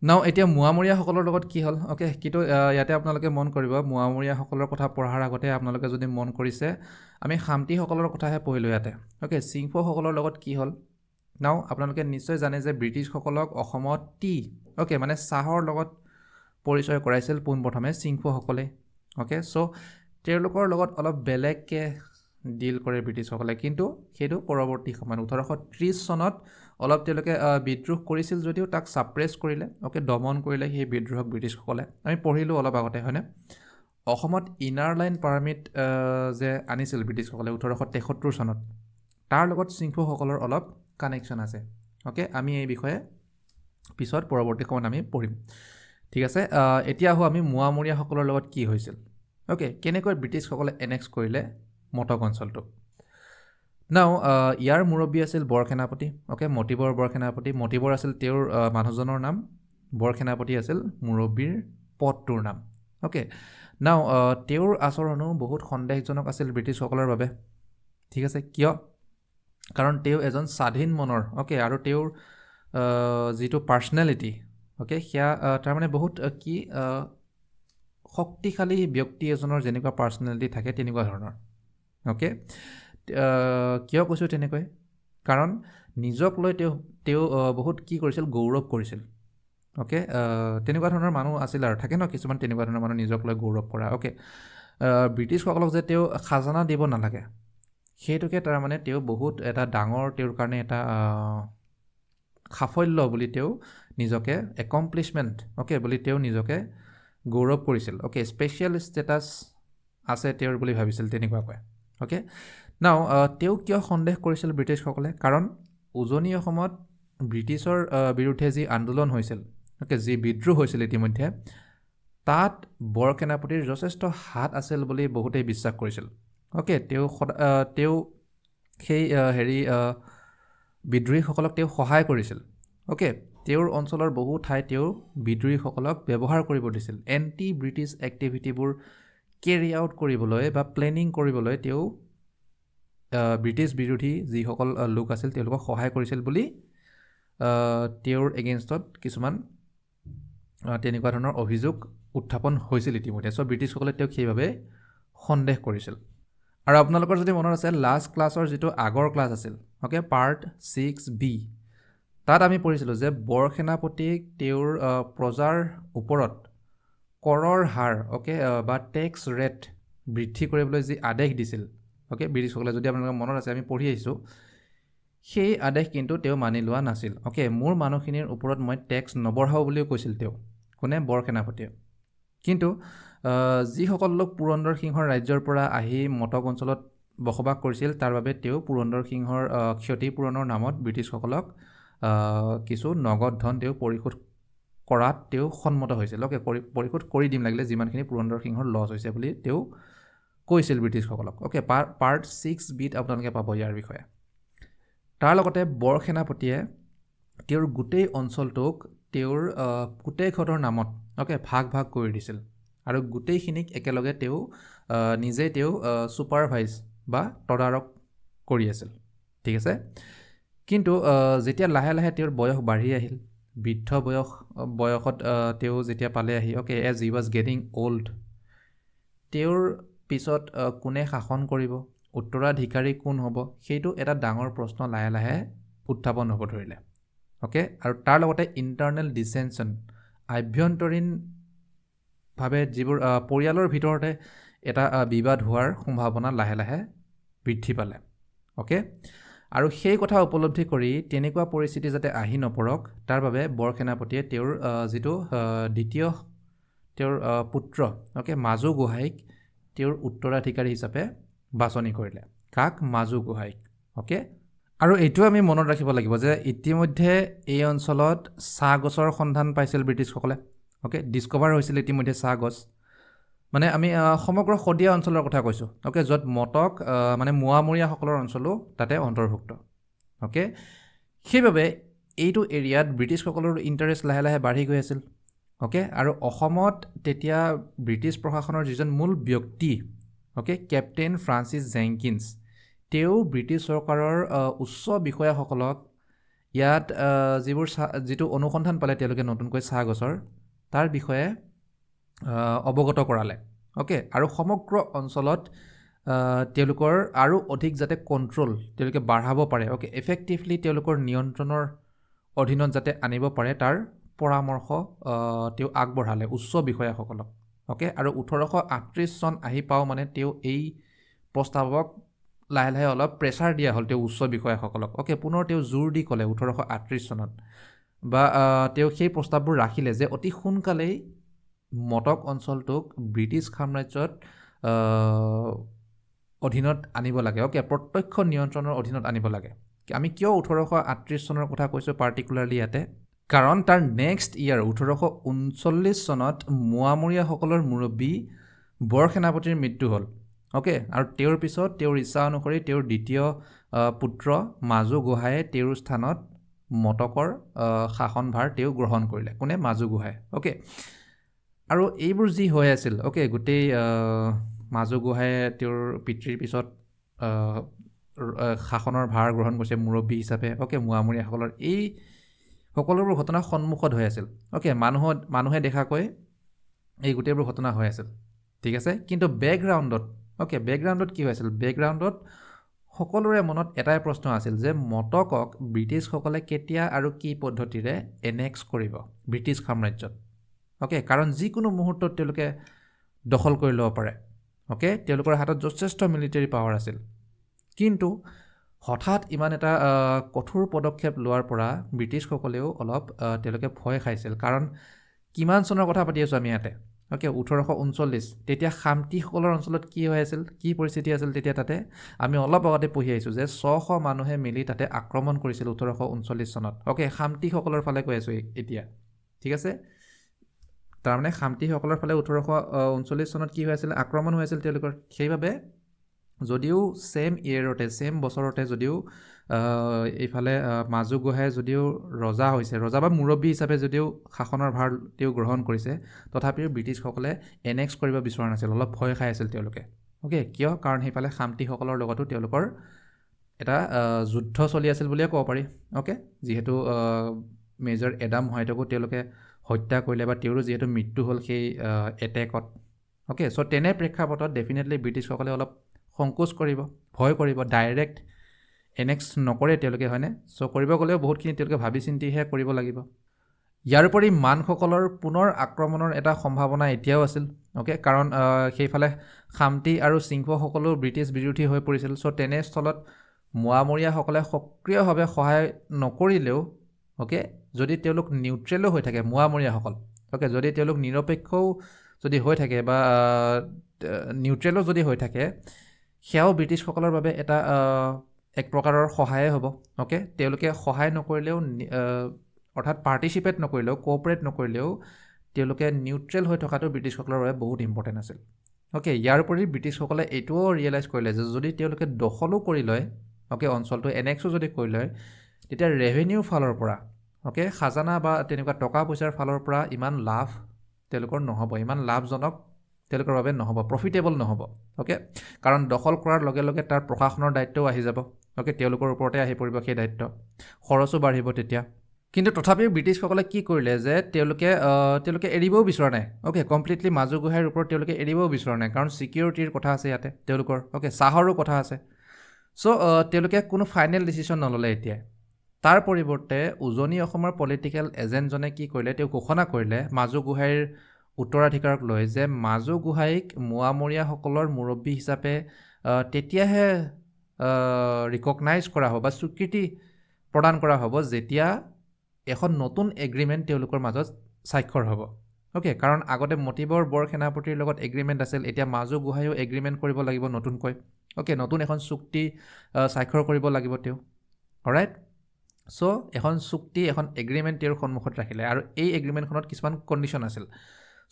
নাও এতিয়া মোৱামৰীয়াসকলৰ লগত কি হ'ল অ'কে কিন্তু ইয়াতে আপোনালোকে মন কৰিব মোৱামৰীয়াসকলৰ কথা পঢ়াৰ আগতে আপোনালোকে যদি মন কৰিছে আমি খামতিসকলৰ কথাহে পঢ়িলোঁ ইয়াতে অ'কে চিংফ'সকলৰ লগত কি হ'ল নাও আপোনালোকে নিশ্চয় জানে যে ব্ৰিটিছসকলক অসমত অ'কে মানে চাহৰ লগত পৰিচয় কৰাইছিল পোনপ্ৰথমে চিংফ'সকলে অ'কে চ' তেওঁলোকৰ লগত অলপ বেলেগকৈ ডিল কৰে ব্ৰিটিছসকলে কিন্তু সেইটো পৰৱৰ্তী সময়ত 1830 চনত অলপ তেওঁলোকে বিদ্ৰোহ কৰিছিল যদিও তাক ছাপ্ৰেছ কৰিলে অ'কে দমন কৰিলে সেই বিদ্ৰোহক ব্ৰিটিছসকলে আমি পঢ়িলোঁ অলপ আগতে হয়নে অসমত ইনাৰ লাইন পাৰ্মিট যে আনিছিল ব্ৰিটিছসকলে 1873 চনত তাৰ লগত চিংফ'সকলৰ অলপ কানেকশ্যন আছে অ'কে আমি এই বিষয়ে পিছত পৰৱৰ্তী সময়ত আমি পঢ়িম ঠিক আছে এতিয়া আহোঁ আমি মোৱামৰীয়াসকলৰ লগত কি হৈছিল অ'কে কেনেকৈ ব্ৰিটিছসকলে এনেক্স কৰিলে মটক অঞ্চলটো নাও ইয়াৰ মুৰব্বী আছিল বৰসেনাপতি অ'কে মতিবৰ বৰসেনাপতি মতিবৰ আছিল তেওঁৰ মানুহজনৰ নাম বৰসেনাপতি আছিল মুৰব্বীৰ পদটোৰ নাম অ'কে নাও তেওঁৰ আচৰণো বহুত সন্দেহজনক আছিল ব্ৰিটিছসকলৰ বাবে ঠিক আছে কিয় কাৰণ তেওঁ এজন স্বাধীন মনৰ অ'কে আৰু তেওঁৰ যিটো পাৰ্চনেলিটি অ'কে সেয়া তাৰমানে বহুত কি শক্তিশালী ব্যক্তি এজনৰ যেনেকুৱা পাৰ্চনেলিটি থাকে তেনেকুৱা ধৰণৰ অ'কে কিয় কৈছোঁ তেনেকৈ কাৰণ নিজক লৈ তেওঁ বহুত কি কৰিছিল গৌৰৱ কৰিছিল অ'কে তেনেকুৱা ধৰণৰ মানুহ আছিল আৰু থাকে ন কিছুমান তেনেকুৱা ধৰণৰ মানুহ নিজক লৈ গৌৰৱ কৰা অ'কে ব্ৰিটিছসকলক যে তেওঁ খাজানা দিব নালাগে সেইটোকে তাৰমানে তেওঁ বহুত এটা ডাঙৰ তেওঁৰ কাৰণে এটা সাফল্য বুলি তেওঁ নিজকে একমপ্লিছমেণ্ট অ'কে বুলি তেওঁ নিজকে গৌৰৱ কৰিছিল অ'কে স্পেচিয়েল ষ্টেটাছ আছে তেওঁৰ বুলি ভাবিছিল তেনেকুৱাকৈ অ'কে নাও তেওঁ কিয় সন্দেহ কৰিছিল ব্ৰিটিছসকলে কাৰণ উজনি অসমত ব্ৰিটিছৰ বিৰুদ্ধে যি আন্দোলন হৈছিল অ'কে যি বিদ্ৰোহ হৈছিল ইতিমধ্যে তাত বৰসেনাপতিৰ যথেষ্ট হাত আছিল বুলি বহুতেই বিশ্বাস কৰিছিল অ'কে তেওঁ সেই বিদ্ৰোহীসকলক তেওঁ সহায় কৰিছিল অ'কে তেওঁৰ অঞ্চলৰ বহু ঠাই তেওঁ বিদ্ৰোহীসকলক ব্যৱহাৰ কৰিব দিছিল এণ্টি ব্ৰিটিছ এক্টিভিটিবোৰ কেৰি আউট কৰিবলৈ বা প্লেনিং কৰিবলৈ তেওঁ ব্ৰিটিছ বিৰোধী যিসকল লোক আছিল তেওঁলোকক সহায় কৰিছিল বুলি তেওঁৰ এগেইনষ্টত কিছুমান তেনেকুৱা ধৰণৰ অভিযোগ উত্থাপন হৈছিল ইতিমধ্যে। চ' ব্ৰিটিছসকলে তেওঁক সেইবাবে সন্দেহ কৰিছিল। আৰু আপোনালোকৰ যদি মনত আছে লাষ্ট ক্লাছৰ যিটো আগৰ ক্লাছ আছিল, অ'কে, পাৰ্ট 6B, তাত আমি পঢ়িছিলোঁ যে বৰসেনাপতিক তেওঁৰ প্ৰজাৰ ওপৰত কৰৰ হাৰ, অ'কে, বা টেক্স ৰেট বৃদ্ধি কৰিবলৈ যি আদেশ দিছিল, অ'কে, ব্ৰিটিছসকলে, যদি আপোনালোকৰ মনত আছে আমি পঢ়ি আহিছোঁ, সেই আদেশ কিন্তু তেওঁ মানি লোৱা নাছিল। অ'কে, মোৰ মানুহখিনিৰ ওপৰত মই টেক্স নবঢ়াওঁ বুলিও কৈছিল তেওঁ, কোনে, বৰসেনাপতিয়ে। কিন্তু যিসকল লোক পুৰন্দৰ সিংহৰ ৰাজ্যৰ পৰা আহি মটক অঞ্চলত বসবাস কৰিছিল, তাৰ বাবে তেওঁ পুৰন্দৰ সিংহৰ ক্ষতিপূৰণৰ নামত ব্ৰিটিছসকলক কিছু নগদ ধন তেওঁ পৰিশোধ কৰাত তেওঁ সন্মত হৈছিল। অ'কে, পৰিশোধ কৰি দিম লাগিলে যিমানখিনি পুৰন্দৰ সিংহৰ লছ হৈছে বুলি তেওঁ কৈছিল ব্ৰিটিছসকলক। অ'কে, পাৰ্ট 6Bত আপোনালোকে পাব ইয়াৰ বিষয়ে। তাৰ লগতে বৰসেনাপতিয়ে তেওঁৰ গোটেই অঞ্চলটোক তেওঁৰ পুতেকহঁতৰ নামত, অ'কে, ভাগ ভাগ কৰি দিছিল আৰু গোটেইখিনিক একেলগে তেওঁ নিজে ছুপাৰভাইজ বা তদাৰক কৰি আছিল। ঠিক আছে। কিন্তু যেতিয়া লাহে লাহে তেওঁৰ বয়স বাঢ়ি আহিল, বৃদ্ধ বয়সত তেওঁ যেতিয়া পালে আহি, okay, as he was getting old, তেওঁৰ পিছত কোনে শাসন কৰিব, উত্তৰাধিকাৰী কোন হ'ব, সেইটো এটা ডাঙৰ প্ৰশ্ন লাহে লাহে উত্থাপন হ'ব ধৰিলে। অ'কে, আৰু তাৰ লগতে ইণ্টাৰনেল ডিচেনশ্যন, আভ্যন্তৰীণভাৱে যিবোৰ পৰিয়ালৰ ভিতৰতে এটা বিবাদ হোৱাৰ সম্ভাৱনা লাহে লাহে বৃদ্ধি পালে। অ'কে, আৰু সেই কথা উপলব্ধি কৰি তেনেকুৱা পৰিস্থিতি যাতে আহি নপৰক, তাৰ বাবে বৰসেনাপতিয়ে তেওঁৰ যিটো দ্বিতীয় তেওঁৰ পুত্ৰ, অ'কে, মাজু গোহাঁইক তেওঁৰ উত্তৰাধিকাৰী হিচাপে বাছনি কৰিলে। কাক? মাজু গোহাঁইক। অ'কে, আৰু এইটো আমি মনত ৰাখিব লাগিব যে ইতিমধ্যে এই অঞ্চলত চাহ গছৰ সন্ধান পাইছিল ব্ৰিটিছসকলে। অ'কে, ডিস্কভাৰ হৈছিল ইতিমধ্যে চাহ গছ। মানে আমি সমগ্ৰ শদিয়া অঞ্চলৰ কথা কৈছোঁ। অ'কে, য'ত মটক মানে মোৱামৰীয়াসকলৰ অঞ্চলো তাতে অন্তৰ্ভুক্ত। অ'কে, সেইবাবে এইটো এৰিয়াত ব্ৰিটিছসকলৰ ইণ্টাৰেষ্ট লাহে লাহে বাঢ়ি গৈ আছিল। অ'কে, আৰু অসমত তেতিয়া ব্ৰিটিছ প্ৰশাসনৰ যিজন মূল ব্যক্তি, অ'কে, কেপ্টেইন ফ্ৰান্সিছ জেংকিন্স, তেওঁ ব্ৰিটিছ চৰকাৰৰ উচ্চ বিষয়াসকলক ইয়াত যিটো অনুসন্ধান পালে তেওঁলোকে নতুনকৈ চাহ গছৰ, তাৰ বিষয়ে অৱগত কৰালে। অ'কে, আৰু সমগ্ৰ অঞ্চলত তেওঁলোকৰ আৰু অধিক যাতে কণ্ট্ৰল তেওঁলোকে বাঢ়াব পাৰে, অ'কে, এফেক্টিভলি তেওঁলোকৰ নিয়ন্ত্ৰণৰ অধীনত যাতে আনিব পাৰে, তাৰ পৰামৰ্শ তেওঁ আগবঢ়ালে উচ্চ বিষয়াসকলক। অ'কে, আৰু 1838 চন আহি পাওঁ মানে তেওঁ এই প্ৰস্তাৱক লাহে লাহে অলপ প্ৰেছাৰ দিয়া হ'ল তেওঁ উচ্চ বিষয়াসকলক। অ'কে, পুনৰ তেওঁ জোৰ দি ক'লে 1838 চনত, বা তেওঁ সেই প্ৰস্তাৱবোৰ ৰাখিলে যে অতি সোনকালেই মটক অঞ্চলটোক ব্ৰিটিছ সাম্ৰাজ্যত অধীনত আনিব লাগে। অ'কে, প্ৰত্যক্ষ নিয়ন্ত্ৰণৰ অধীনত আনিব লাগে। আমি কিয় 1838 চনৰ কথা কৈছোঁ পাৰ্টিকুলাৰলি ইয়াতে? কাৰণ তাৰ নেক্সট ইয়েৰ 1839 চনত মোৱামৰীয়াসকলৰ মুৰব্বী বৰসেনাপতিৰ মৃত্যু হ'ল। অ'কে, আৰু তেওঁৰ পিছত তেওঁৰ ইচ্ছা অনুসৰি তেওঁৰ দ্বিতীয় পুত্ৰ মাজু গোহাঁইয়ে তেওঁৰ স্থানত মটকৰ শাসনভাৰ তেওঁ গ্ৰহণ কৰিলে। কোনে? মাজু গোহাঁই। অ'কে, আৰু এইবোৰ যি হৈ আছিল, অ'কে, গোটেই মাজু গোহাঁইয়ে তেওঁৰ পিতৃৰ পিছত শাসনৰ ভাৰ গ্ৰহণ কৰিছে মুৰব্বী হিচাপে। অ'কে, মোৱামৰীয়াসকলৰ এই সকলোবোৰ ঘটনা সন্মুখত হৈ আছিল। অ'কে, মানুহে দেখাকৈ এই গোটেইবোৰ ঘটনা হৈ আছিল। ঠিক আছে, কিন্তু বেকগ্ৰাউণ্ডত কি হৈ আছিল? বেকগ্ৰাউণ্ডত সকলোৰে মনত এটাই প্ৰশ্ন আছিল যে মটকক ব্ৰিটিছসকলে কেতিয়া আৰু কি পদ্ধতিৰে এনেক্স কৰিব ব্ৰিটিছ সাম্ৰাজ্যত। অ'কে, কাৰণ যিকোনো মুহূৰ্তত তেওঁলোকে দখল কৰি ল'ব পাৰে। অ'কে, তেওঁলোকৰ হাতত যথেষ্ট মিলিটেৰী পাৱাৰ আছিল। কিন্তু হঠাৎ ইমান এটা কঠোৰ পদক্ষেপ লোৱাৰ পৰা ব্ৰিটিছসকলেও অলপ তেওঁলোকে ভয় খাইছিল। কাৰণ কিমান চনৰ কথা পাতি আছোঁ আমি ইয়াতে? অ'কে, 1839। তেতিয়া খামতিসকলৰ অঞ্চলত কি হৈ আছিল, কি পৰিস্থিতি আছিল তেতিয়া তাতে? আমি অলপ আগতে পঢ়ি আহিছোঁ যে 600 মানুহে মিলি তাতে আক্ৰমণ কৰিছিল 1839 চনত। অ'কে, খামতিসকলৰ ফালে কৈ আছোঁ এতিয়া। ঠিক আছে, তাৰমানে খামতিসকলৰ ফালে 1839 চনত কি হৈ আছিল? আক্ৰমণ হৈ আছিল তেওঁলোকৰ। সেইবাবে যদিও ছেম বছৰতে যদিও এইফালে মাজু গোহাঁইয়ে যদিও ৰজা হৈছে, ৰজা বা মুৰব্বী হিচাপে যদিও শাসনৰ ভাৰ তেওঁ গ্ৰহণ কৰিছে, তথাপিও ব্ৰিটিছসকলে এনেক্স কৰিব বিচৰা নাছিল, অলপ ভয় খাই আছিল তেওঁলোকে। অ'কে, কিয়? কাৰণ সেইফালে খামতিসকলৰ লগতো তেওঁলোকৰ এটা যুদ্ধ চলি আছিল বুলিয়ে ক'ব পাৰি। অ'কে, যিহেতু মেজৰ এডাম হোৱাইটকো তেওঁলোকে হত্যা কৰিলে বা তেওঁৰো যিহেতু মৃত্যু হ'ল সেই এটেকত অ'কে চ' তেনে প্ৰেক্ষাপটত ডেফিনেটলি ব্ৰিটিছসকলে অলপ সংকোচ কৰিব ভয় কৰিব ডাইৰেক্ট এনেক্স নকৰে তেওঁলোকে হয়নে চ' কৰিব গ'লেও বহুতখিনি তেওঁলোকে ভাবি চিন্তিহে কৰিব লাগিব ইয়াৰোপৰি মানসকলৰ পুনৰ আক্ৰমণৰ এটা সম্ভাৱনা এতিয়াও আছিল অ'কে কাৰণ সেইফালে খামতি আৰু সিংহসকলো ব্ৰিটিছ বিৰোধী হৈ পৰিছিল চ' তেনেস্থলত মোৱামৰীয়াসকলে সক্ৰিয়ভাৱে সহায় নকৰিলেও অ'কে যদি তেওঁলোক নিউট্ৰেলো হৈ থাকে মোৱামৰীয়াসকল অ'কে যদি তেওঁলোক নিৰপেক্ষও যদি হৈ থাকে বা নিউট্ৰেলো যদি হৈ থাকে সেয়াও ব্ৰিটিছসকলৰ বাবে এটা এক প্ৰকাৰৰ সহায়ে হ'ব অ'কে তেওঁলোকে সহায় নকৰিলেও অৰ্থাৎ পাৰ্টিচিপেট নকৰিলেও কোঅপাৰেট নকৰিলেও তেওঁলোকে নিউট্ৰেল হৈ থকাটো ব্ৰিটিছসকলৰ বাবে বহুত ইম্পৰ্টেণ্ট আছিল অ'কে ইয়াৰ উপৰি ব্ৰিটিছসকলে এইটোও ৰিয়েলাইজ কৰিলে যে যদি তেওঁলোকে দখলো কৰি লয় অ'কে অঞ্চলটো এনেক্সো যদি কৰি লয় তেতিয়া ৰেভিনিউৰ ফালৰ পৰা অ'কে খাজানা বা তেনেকুৱা টকা পইচাৰ ফালৰ পৰা ইমান লাভ তেওঁলোকৰ নহ'ব ইমান লাভজনক তেওঁলোকৰ বাবে নহ'ব প্ৰফিটেবল নহ'ব অ'কে কাৰণ দখল কৰাৰ লগে লগে তাৰ প্ৰশাসনৰ দায়িত্বও আহি যাব অ'কে তেওঁলোকৰ ওপৰতে আহি পৰিব সেই দায়িত্ব খৰচো বাঢ়িব তেতিয়া কিন্তু তথাপিও ব্ৰিটিছসকলে কি কৰিলে যে তেওঁলোকে এৰিবও বিচৰা নাই অ'কে কমপ্লিটলি মাজু গোহাঁইৰ ওপৰত তেওঁলোকে এৰিবও বিচৰা নাই কাৰণ ছিকিউৰিটিৰ কথা আছে ইয়াতে তেওঁলোকৰ অ'কে চাহৰো কথা আছে চ' তেওঁলোকে কোনো ফাইনেল ডিচিশ্যন নল'লে এতিয়া তাৰ পৰিৱৰ্তে উজনি অসমৰ পলিটিকেল এজেণ্টজনে কি কৰিলে তেওঁ ঘোষণা কৰিলে মাজু গোহাঁইৰ উত্তৰাধিকাৰক লৈ যে মাজু গোহাঁইক মোৱামৰীয়াসকলৰ মুৰব্বী হিচাপে তেতিয়াহে ৰিকগনাইজ কৰা হ'ব বা স্বীকৃতি প্ৰদান কৰা হ'ব যেতিয়া এখন নতুন এগ্ৰিমেণ্ট তেওঁলোকৰ মাজত স্বাক্ষৰ হ'ব অ'কে কাৰণ আগতে মতিবৰ বৰ সেনাপতিৰ লগত এগ্ৰিমেণ্ট আছিল এতিয়া মাজু গোহাঁইও এগ্ৰিমেণ্ট কৰিব লাগিব নতুনকৈ অ'কে নতুন এখন চুক্তি স্বাক্ষৰ কৰিব লাগিব তেওঁ অলৰাইট চ' এখন চুক্তি এখন এগ্ৰিমেণ্ট তেওঁৰ সন্মুখত ৰাখিলে আৰু এই এগ্ৰিমেণ্টখনত কিছুমান কণ্ডিশ্যন আছিল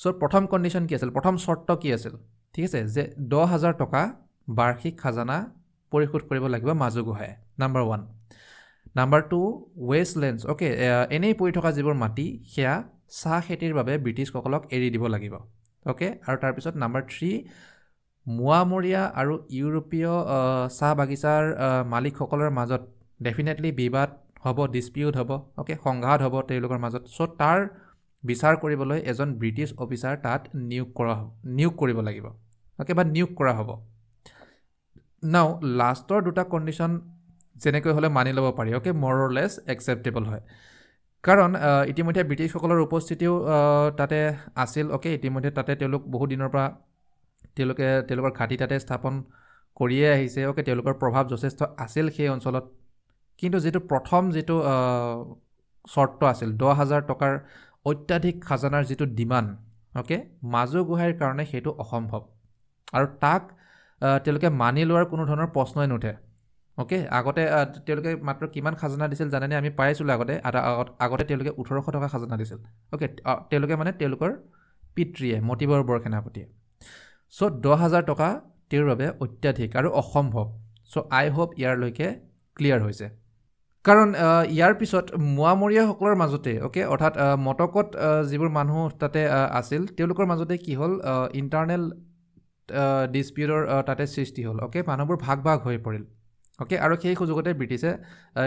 চ' প্ৰথম কণ্ডিশ্যন কি আছিল প্ৰথম চৰ্ত কি আছিল ঠিক আছে যে 10,000 টকা বাৰ্ষিক খাজানা পৰিশোধ কৰিব লাগিব মাজু গোহাঁইয়ে নাম্বাৰ 1 নাম্বাৰ 2 ৱেষ্টলেণ্ডছ অ'কে এনেই পৰি থকা যিবোৰ মাটি সেয়া চাহ খেতিৰ বাবে ব্ৰিটিছসকলক এৰি দিব লাগিব অ'কে আৰু তাৰপিছত নাম্বাৰ 3 মোৱামৰীয়া আৰু ইউৰোপীয় চাহ বাগিচাৰ মালিকসকলৰ মাজত ডেফিনেটলি বিবাদ হ'ব ডিছপিউট হ'ব অ'কে সংঘাত হ'ব তেওঁলোকৰ মাজত চ' তাৰ বিচাৰ কৰিবলৈ এজন ব্ৰিটিছ অফিচাৰ তাত নিয়োগ কৰিব লাগিব অ'কে বা নিয়োগ কৰা হ'ব নাও লাষ্টৰ দুটা কণ্ডিশ্যন যেনেকৈ হ'লে মানি ল'ব পাৰি অ'কে মৰ অৰ লেছ একচেপ্টেবল হয় কাৰণ ইতিমধ্যে ব্ৰিটিছসকলৰ উপস্থিতিও তাতে আছিল অ'কে ইতিমধ্যে তাতে তেওঁলোক বহুত দিনৰ পৰা তেওঁলোকৰ ঘাটি তাতে স্থাপন কৰিয়ে আহিছে অ'কে তেওঁলোকৰ প্ৰভাৱ যথেষ্ট আছিল সেই অঞ্চলত কিন্তু প্ৰথম যিটো চৰ্ত আছিল 10,000 টকাৰ অত্যাধিক খাজানাৰ যিটো ডিমাণ্ড অ'কে মাজু গোহাঁইৰ কাৰণে সেইটো অসম্ভৱ আৰু তাক তেওঁলোকে মানি লোৱাৰ কোনো ধৰণৰ প্ৰশ্নই নুঠে অ'কে আগতে তেওঁলোকে মাত্ৰ কিমান খাজানা দিছিল জানেনে আমি পাইছিলোঁ আগতে তেওঁলোকে 1800 টকা খাজানা দিছিল অ'কে তেওঁলোকে মানে তেওঁলোকৰ পিতৃয়ে মতিবৰ বৰ সেনাপতিয়ে চ' 10,000 টকা তেওঁৰ বাবে অত্যাধিক আৰু অসম্ভৱ চ' আই হোপ ইয়াৰলৈকে ক্লিয়াৰ হৈছে কাৰণ ইয়াৰ পিছত মোৱামৰীয়াসকলৰ মাজতে অ'কে অৰ্থাৎ মটকত যিবোৰ মানুহ তাতে আছিল তেওঁলোকৰ মাজতে কি হ'ল ইণ্টাৰনেল ডিছপিউটৰ তাতে সৃষ্টি হ'ল অ'কে মানুহবোৰ ভাগ হৈ পৰিল অ'কে আৰু সেই সুযোগতে ব্ৰিটিছে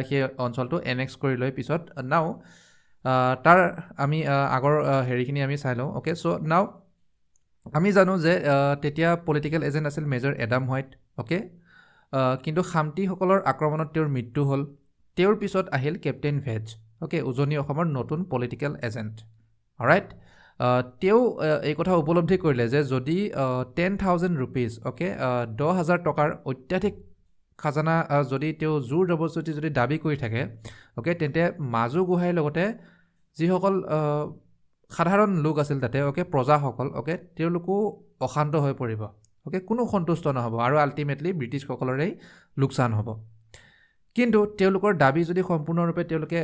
সেই অঞ্চলটো এনেক্স কৰি লৈ পিছত নাও তাৰ আমি আগৰ হেৰিখিনি আমি চাই লওঁ অ'কে চ' নাও আমি জানো যে তেতিয়া পলিটিকেল এজেণ্ট আছিল মেজৰ এডাম হোৱাইট অ'কে কিন্তু খামতিসকলৰ আক্ৰমণত তেওঁৰ মৃত্যু হ'ল তেওঁৰ পিছত আহিল কেপ্টেইন ভেজ অ'কে উজনি অসমৰ নতুন পলিটিকেল এজেণ্ট অলৰাইট তেওঁ এই কথা উপলব্ধি কৰিলে যে যদি 10,000 ৰুপিজ অ'কে 10,000 টকাৰ অত্যাধিক খাজানা যদি তেওঁ জোৰ জবৰদস্তি যদি দাবী কৰি থাকে অ'কে তেন্তে মাজু গোহাঁইৰ লগতে যিসকল সাধাৰণ লোক আছিল তাতে অ'কে প্ৰজাসকল অ'কে তেওঁলোকো অশান্ত হৈ পৰিব অ'কে কোনো সন্তুষ্ট নহ'ব আৰু আল্টিমেটলি ব্ৰিটিছসকলৰেই লোকচান হ'ব কিন্তু তেওঁলোকৰ দাবী যদি সম্পূৰ্ণৰূপে তেওঁলোকে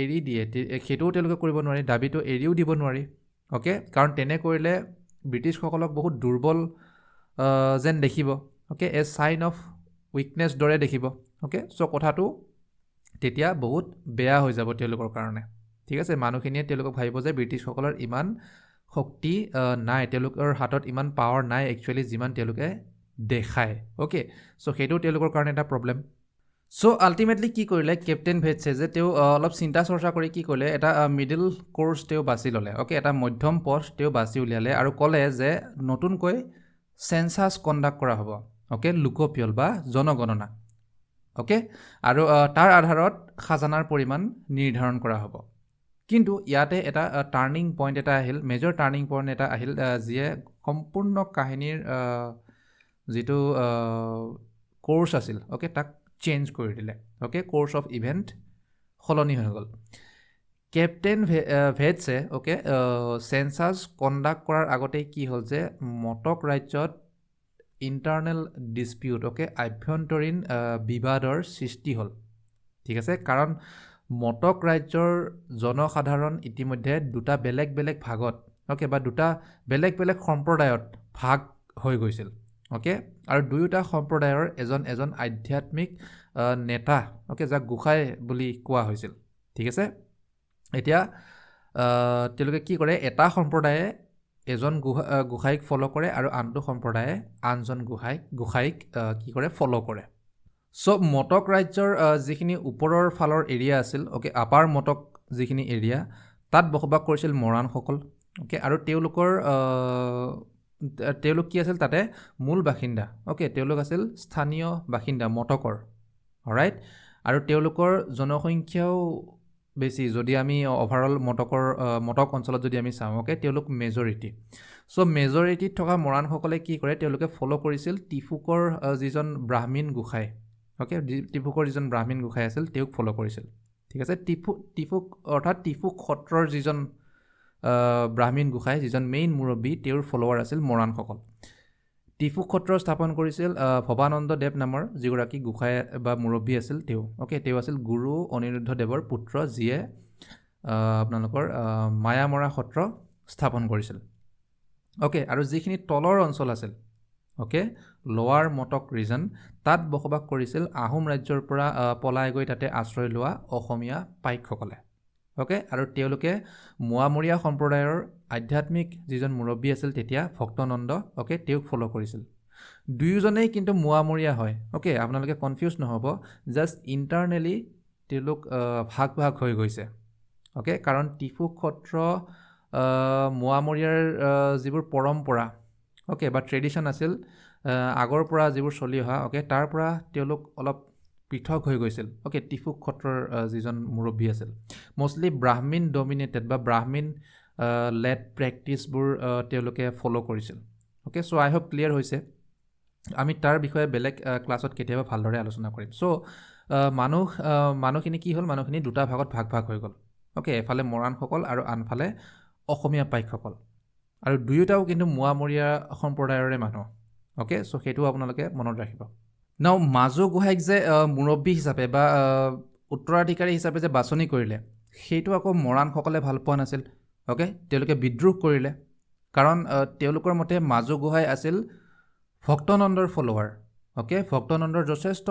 এৰি দিয়ে সেইটোও তেওঁলোকে কৰিব নোৱাৰি দাবীটো এৰিও দিব নোৱাৰি অ'কে কাৰণ তেনে কৰিলে ব্ৰিটিছসকলক বহুত দুৰ্বল যেন দেখিব অ'কে এ চাইন অফ উইকনেছ দৰে দেখিব অ'কে চ' কথাটো তেতিয়া বহুত বেয়া হৈ যাব তেওঁলোকৰ কাৰণে ঠিক আছে মানুহখিনিয়ে তেওঁলোকক ভাবিব যে ব্ৰিটিছসকলৰ ইমান শক্তি নাই তেওঁলোকৰ হাতত ইমান পাৱাৰ নাই একচুৱেলি যিমান তেওঁলোকে দেখায় অ'কে চ' সেইটো তেওঁলোকৰ কাৰণে এটা প্ৰব্লেম চ' আল্টিমেটলি কি কৰিলে কেপ্টেইন ভেটছে যে তেওঁ অলপ চিন্তা চৰ্চা কৰি কি কৰিলে এটা মিডল কোৰ্চ তেওঁ বাছি ল'লে অ'কে এটা মধ্যম পথ তেওঁ বাছি উলিয়ালে আৰু ক'লে যে নতুনকৈ চেঞ্চাছ কণ্ডাক্ট কৰা হ'ব অ'কে লোকপিয়ল বা জনগণনা অ'কে আৰু তাৰ আধাৰত খাজানাৰ পৰিমাণ নিৰ্ধাৰণ কৰা হ'ব কিন্তু ইয়াতে এটা টাৰ্ণিং পইণ্ট এটা আহিল মেজৰ টাৰ্ণিং পইণ্ট এটা আহিল যিয়ে সম্পূৰ্ণ কাহিনীৰ যিটো কোৰ্চ আছিল অ'কে তাক চেঞ্জ কৰি দিলে অ'কে কোৰ্চ অফ ইভেণ্ট সলনি হৈ গ'ল কেপ্টেইন ভেটছে অ'কে চেঞ্চাছ কণ্ডাক্ট কৰাৰ আগতেই কি হ'ল যে মটক ৰাজ্যত ইণ্টাৰনেল ডিছপিউট অ'কে আভ্যন্তৰীণ বিবাদৰ সৃষ্টি হ'ল ঠিক আছে কাৰণ মটক ৰাজ্যৰ জনসাধাৰণ ইতিমধ্যে দুটা বেলেগ বেলেগ ভাগত অ'কে বা দুটা বেলেগ বেলেগ সম্প্ৰদায়ত ভাগ হৈ গৈছিল অ'কে আৰু দুয়োটা সম্প্ৰদায়ৰ এজন আধ্যাত্মিক নেতা অ'কে যাক গোসাঁই বুলি কোৱা হৈছিল ঠিক আছে এতিয়া তেওঁলোকে কি কৰে এটা সম্প্ৰদায়ে এজন গোসাঁইক ফ'ল' কৰে আৰু আনটো সম্প্ৰদায়ে আনজন গোসাঁইক কি কৰে ফ'ল' কৰে চ' মটক ৰাজ্যৰ যিখিনি ওপৰৰ ফালৰ এৰিয়া আছিল অ'কে আপাৰ মটক যিখিনি এৰিয়া তাত বসবাস কৰিছিল মৰাণসকল অ'কে আৰু তেওঁলোক কি আছিল তাতে মূল বাসিন্দা অ'কে তেওঁলোক আছিল স্থানীয় বাসিন্দা মটকৰ ৰাইট আৰু তেওঁলোকৰ জনসংখ্যাও বেছি যদি আমি অভাৰঅল মটক অঞ্চলত যদি আমি চাওঁ অ'কে তেওঁলোক মেজৰিটি চ' মেজৰিটিত থকা মৰাণসকলে কি কৰে তেওঁলোকে ফ'ল' কৰিছিল টিফুকৰ যিজন ব্ৰাহ্মীণ গোসাঁই অ'কে টিফুকৰ যিজন ব্ৰাহ্মীণ গোসাঁই আছিল তেওঁক ফ'ল' কৰিছিল ঠিক আছে টিফুক অৰ্থাৎ টিফুক সত্ৰৰ যিজন ব্ৰাহ্মীণ গোসাঁই যিজন মেইন মুৰব্বী তেওঁৰ ফ'ল'ৱাৰ আছিল মৰাণসকল টিফুক সত্ৰ স্থাপন কৰিছিল ভৱানন্দ দেৱ নামৰ যিগৰাকী গোসাঁই বা মুৰব্বী আছিল তেওঁ অ'কে তেওঁ আছিল গুৰু অনিৰুদ্ধ দেৱৰ পুত্ৰ যিয়ে আপোনালোকৰ মায়ামৰা সত্ৰ স্থাপন কৰিছিল অ'কে আৰু যিখিনি তলৰ অঞ্চল আছিল অ'কে লোৱাৰ মটক ৰিজন তাত বসবাস কৰিছিল আহোম ৰাজ্যৰ পৰা পলাই গৈ তাতে আশ্ৰয় লোৱা অসমীয়া পাইকসকলে অ'কে আৰু তেওঁলোকে মোৱামৰীয়া সম্প্ৰদায়ৰ আধ্যাত্মিক যিজন মুৰব্বী আছিল তেতিয়া ভক্তনন্দ অ'কে তেওঁক ফ'ল' কৰিছিল দুয়োজনেই কিন্তু মোৱামৰীয়া হয় অ'কে আপোনালোকে কনফিউজ নহ'ব জাষ্ট ইণ্টাৰনেলি তেওঁলোক ভাগ ভাগ হৈ গৈছে অ'কে কাৰণ টিফুক সত্ৰ মোৱামৰীয়াৰ যিবোৰ পৰম্পৰা অ'কে বা ট্ৰেডিশ্যন আছিল আগৰ পৰা যিবোৰ চলি অহা অ'কে তাৰ পৰা তেওঁলোক অলপ পৃথক হৈ গৈছিল অ'কে টিফুক সত্ৰৰ যিজন মুৰব্বী আছিল মষ্টলি ব্ৰাহ্মীণ ডমিনেটেড বা ব্ৰাহ্মীণ লেড প্ৰেক্টিছবোৰ তেওঁলোকে ফ'ল' কৰিছিল অ'কে চ' আই হোপ ক্লিয়াৰ হৈছে আমি তাৰ বিষয়ে বেলেগ ক্লাছত কেতিয়াবা ভালদৰে আলোচনা কৰিম চ' মানুহখিনি কি হ'ল মানুহখিনি দুটা ভাগত ভাগ হৈ গ'ল অ'কে এফালে মৰাণসকল আৰু আনফালে অসমীয়া পাইকসকল আৰু দুয়োটাও কিন্তু মোৱামৰীয়া সম্প্ৰদায়ৰে মানুহ অ'কে চ' সেইটো আপোনালোকে মনত ৰাখিব নাও মাজু গোহাঁইক যে মুৰব্বী হিচাপে বা উত্তৰাধিকাৰী হিচাপে যে বাছনি কৰিলে সেইটো আকৌ মৰাণসকলে ভাল পোৱা নাছিল অ'কে তেওঁলোকে বিদ্ৰোহ কৰিলে কাৰণ তেওঁলোকৰ মতে মাজু গোহাঁই আছিল ভক্তনন্দৰ ফ'ল'ৱাৰ অ'কে ভক্তনন্দৰ যথেষ্ট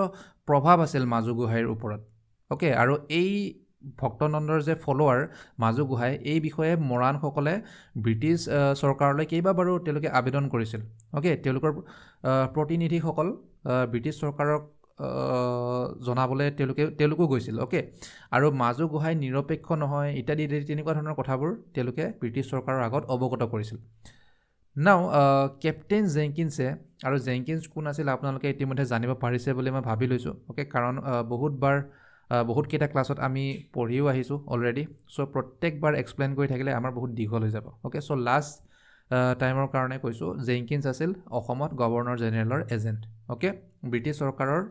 প্ৰভাৱ আছিল মাজু গোহাঁইৰ ওপৰত অ'কে আৰু এই ভক্তনন্দৰ যে ফ'ল'ৱাৰ মাজু গোহাঁই এই বিষয়ে মৰাণসকলে ব্ৰিটিছ চৰকাৰলৈ কেইবাবাৰো তেওঁলোকে আবেদন কৰিছিল অ'কে তেওঁলোকৰ প্ৰতিনিধিসকল ব্ৰিটিছ চৰকাৰক জনাবলৈ তেওঁলোকো গৈছিল অ'কে আৰু মাজু গোহাঁই নিৰপেক্ষ নহয় ইত্যাদি তেনেকুৱা ধৰণৰ কথাবোৰ তেওঁলোকে ব্ৰিটিছ চৰকাৰৰ আগত অৱগত কৰিছিল নাও কেপ্টেইন জেংকিন্সে আৰু জেংকিন্স কোন আছিল আপোনালোকে ইতিমধ্যে জানিব পাৰিছে বুলি মই ভাবি লৈছোঁ অ'কে কাৰণ বহুতকেইটা ক্লাছত আমি পঢ়িও আহিছোঁ অলৰেডি চ' প্ৰত্যেকবাৰ এক্সপ্লেইন কৰি থাকিলে আমাৰ বহুত দীঘল হৈ যাব অ'কে চ' লাষ্ট টাইমৰ কাৰণে কৈছোঁ জেংকিন্স আছিল অসমত গভৰ্ণৰ জেনেৰেলৰ এজেণ্ট অ'কে ব্ৰিটিছ চৰকাৰৰ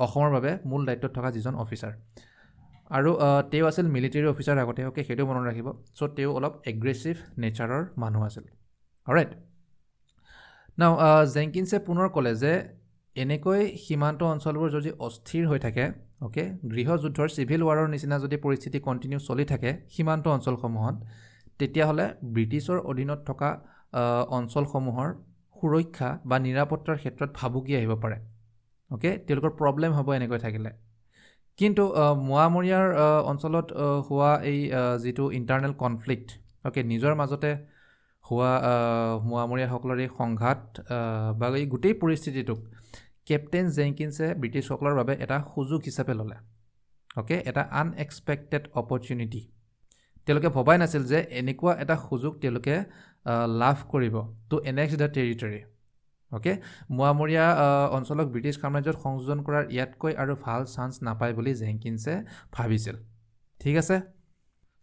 অসমৰ বাবে মূল দায়িত্বত থকা যিজন অফিচাৰ আৰু তেওঁ আছিল মিলিটেৰী অফিচাৰ আগতে অ'কে সেইটো মনত ৰাখিব চ' তেওঁ অলপ এগ্ৰেছিভ নেচাৰৰ মানুহ আছিল অলৰাইট নাও জেংকিন্সে পুনৰ ক'লে যে এনেকৈ সীমান্ত অঞ্চলবোৰ যদি অস্থিৰ হৈ থাকে অ'কে গৃহযুদ্ধৰ চিভিল ৱাৰৰ নিচিনা যদি পৰিস্থিতি কণ্টিনিউ চলি থাকে সীমান্ত অঞ্চলসমূহত তেতিয়াহ'লে ব্ৰিটিছৰ অধীনত থকা অঞ্চলসমূহৰ সুৰক্ষা বা নিৰাপত্তাৰ ক্ষেত্ৰত ভাবুকি আহিব পাৰে অ'কে তেওঁলোকৰ প্ৰব্লেম হ'ব এনেকৈ থাকিলে কিন্তু মোৱামৰীয়াৰ অঞ্চলত হোৱা এই যিটো ইণ্টাৰনেল কনফ্লিক্ট অ'কে নিজৰ মাজতে হোৱা মোৱামৰীয়াসকলৰ এই সংঘাত বা এই গোটেই পৰিস্থিতিটোক কেপ্টেইন জেংকিন্সে ব্ৰিটিছসকলৰ বাবে এটা সুযোগ হিচাপে ল'লে অ'কে এটা আনএক্সপেক্টেড অপৰচুনিটি তেওঁলোকে ভবাই নাছিল যে এনেকুৱা এটা সুযোগ তেওঁলোকে লাভ কৰিব to annex the territory okay মোৱামৰীয়া অঞ্চলক ব্ৰিটিছ সাম্ৰাজ্যত সংযোজন কৰাৰ ইয়াতকৈ আৰু ভাল চান্স নাপায় বুলি জেংকিন্সে ভাবিছিল ঠিক আছে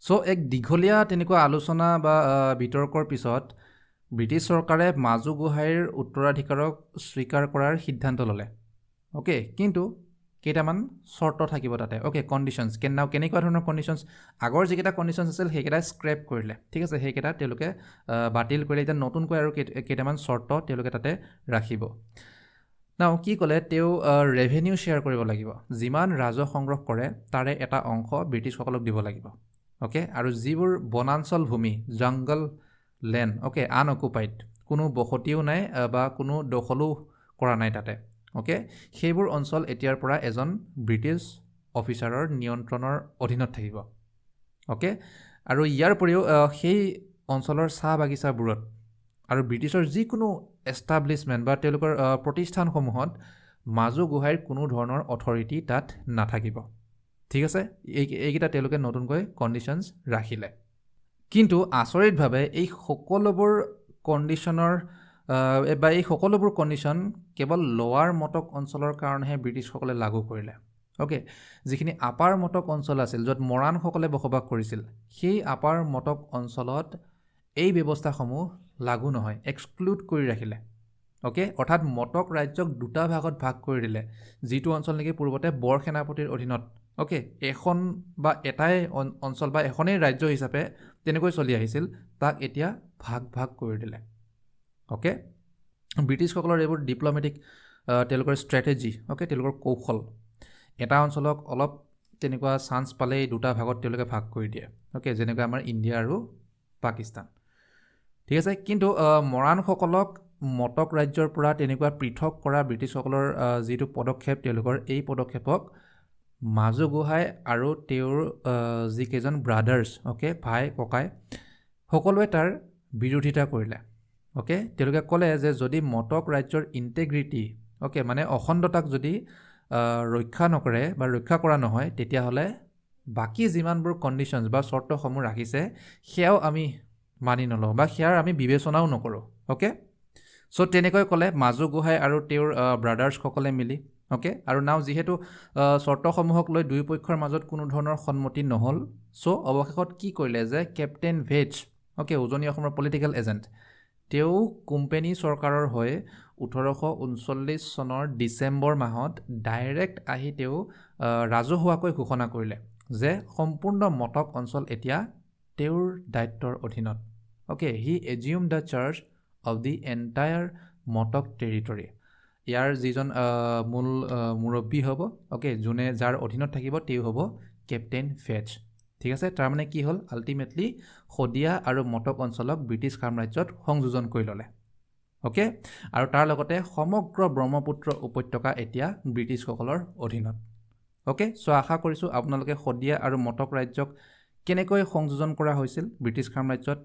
চ' এক দীঘলীয়া তেনেকুৱা আলোচনা বা বিতৰ্কৰ পিছত ব্ৰিটিছ চৰকাৰে মাজু গোহাঁইৰ উত্তৰাধিকাৰক স্বীকাৰ কৰাৰ সিদ্ধান্ত ল'লে অ'কে কিন্তু কেইটামান চৰ্ত থাকিব তাতে অ'কে কণ্ডিশ্যনছ কেনেকুৱা ধৰণৰ কণ্ডিশ্যনছ আগৰ যিকেইটা কণ্ডিশ্যনছ আছিল সেইকেইটা স্ক্ৰেপ কৰিলে ঠিক আছে সেইকেইটা তেওঁলোকে বাতিল কৰিলে এতিয়া নতুনকৈ আৰু কেইটামান চৰ্ত তেওঁলোকে তাতে ৰাখিব নাও কি ক'লে তেওঁ ৰেভিনিউ শ্বেয়াৰ কৰিব লাগিব যিমান ৰাজহ সংগ্ৰহ কৰে তাৰে এটা অংশ ব্ৰিটিছসকলক দিব লাগিব অ'কে আৰু যিবোৰ বনাঞ্চল ভূমি জংগল লেণ্ড অ'কে আনঅকুপাইড কোনো বসতিও নাই বা কোনো দখলো কৰা নাই তাতে অ'কে সেইবোৰ অঞ্চল এতিয়াৰ পৰা এজন ব্ৰিটিছ অফিচাৰৰ নিয়ন্ত্ৰণৰ অধীনত থাকিব অ'কে আৰু ইয়াৰ উপৰিও সেই অঞ্চলৰ চাহ বাগিচাবোৰত আৰু ব্ৰিটিছৰ যিকোনো এষ্টাব্লিছমেণ্ট বা তেওঁলোকৰ প্ৰতিষ্ঠানসমূহত মাজু গোহাঁইৰ কোনো ধৰণৰ অথৰিটি তাত নাথাকিব ঠিক আছে এইকেইটা তেওঁলোকে নতুনকৈ কণ্ডিশ্যনছ ৰাখিলে কিন্তু আচৰিতভাৱে এই সকলোবোৰ কণ্ডিশ্যনৰ বা এই সকলোবোৰ কণ্ডিশ্যন কেৱল লোৱাৰ মটক অঞ্চলৰ কাৰণেহে ব্ৰিটিছসকলে লাগু কৰিলে অ'কে যিখিনি আপাৰ মটক অঞ্চল আছিল য'ত মৰাণসকলে বসবাস কৰিছিল সেই আপাৰ মটক অঞ্চলত এই ব্যৱস্থাসমূহ লাগু নহয় এক্সক্লুড কৰি ৰাখিলে অ'কে অৰ্থাৎ মটক ৰাজ্যক দুটা ভাগত ভাগ কৰি দিলে যিটো অঞ্চল নেকি পূৰ্বতে বৰ সেনাপতিৰ অধীনত অ'কে এখন বা এটাই অঞ্চল বা এখনেই ৰাজ্য হিচাপে তেনেকৈ চলি আহিছিল তাক এতিয়া ভাগ কৰি দিলে অ'কে ব্ৰিটিছসকলৰ এইবোৰ ডিপ্ল'মেটিক তেওঁলোকৰ ষ্ট্ৰেটেজি অ'কে তেওঁলোকৰ কৌশল এটা অঞ্চলক অলপ তেনেকুৱা চান্স পালেই দুটা ভাগত তেওঁলোকে ভাগ কৰি দিয়ে অ'কে যেনেকৈ আমাৰ ইণ্ডিয়া আৰু পাকিস্তান ঠিক আছে কিন্তু মৰাণসকলক মটক ৰাজ্যৰ পৰা তেনেকুৱা পৃথক কৰা ব্ৰিটিছসকলৰ যিটো পদক্ষেপ তেওঁলোকৰ এই পদক্ষেপক মাজু গোহাঁই আৰু তেওঁৰ যিকেইজন ব্ৰাদাৰ্ছ অ'কে ভাই ককাই সকলোৱে তাৰ বিৰোধিতা কৰিলে অ'কে তেওঁলোকে ক'লে যে যদি মটক ৰাজ্যৰ ইণ্টেগ্ৰিটি অ'কে মানে অখণ্ডতাক যদি ৰক্ষা নকৰে বা ৰক্ষা কৰা নহয় তেতিয়াহ'লে বাকী যিমানবোৰ কণ্ডিশ্যনছ বা চৰ্তসমূহ ৰাখিছে সেয়াও আমি মানি নলওঁ বা সেয়াৰ আমি বিবেচনাও নকৰোঁ অ'কে চ' তেনেকৈ ক'লে মাজু গোহাঁই আৰু তেওঁৰ ব্ৰাদাৰ্ছসকলে মিলি অ'কে আৰু নাও যিহেতু চৰ্তসমূহক লৈ দুয়োপক্ষৰ মাজত কোনো ধৰণৰ সন্মতি নহ'ল চ' অৱশেষত কি কৰিলে যে কেপ্টেইন ভেটছ অ'কে উজনি অসমৰ পলিটিকেল এজেণ্ট তেওঁ কোম্পানী চৰকাৰৰ হৈ 1839 চনৰ ডিচেম্বৰ মাহত ডাইৰেক্ট আহি তেওঁ ৰাজহুৱাকৈ ঘোষণা কৰিলে যে সম্পূৰ্ণ মটক অঞ্চল এতিয়া তেওঁৰ দায়িত্বৰ অধীনত okay he assume the charge of the entire Matak territory ইয়াৰ যিজন মূল মুৰব্বী হ'ব অ'কে যোনে যাৰ অধীনত থাকিব তেওঁ হ'ব কেপ্টেইন ভেটছ ঠিক আছে তাৰমানে কি হ'ল আল্টিমেটলি শদিয়া আৰু মটক অঞ্চলক ব্ৰিটিছ সাম্ৰাজ্যত সংযোজন কৰি ল'লে অ'কে আৰু তাৰ লগতে সমগ্ৰ ব্ৰহ্মপুত্ৰ উপত্যকা এতিয়া ব্ৰিটিছসকলৰ অধীনত অ'কে চ' আশা কৰিছোঁ আপোনালোকে শদিয়া আৰু মটক ৰাজ্যক কেনেকৈ সংযোজন কৰা হৈছিল ব্ৰিটিছ সাম্ৰাজ্যত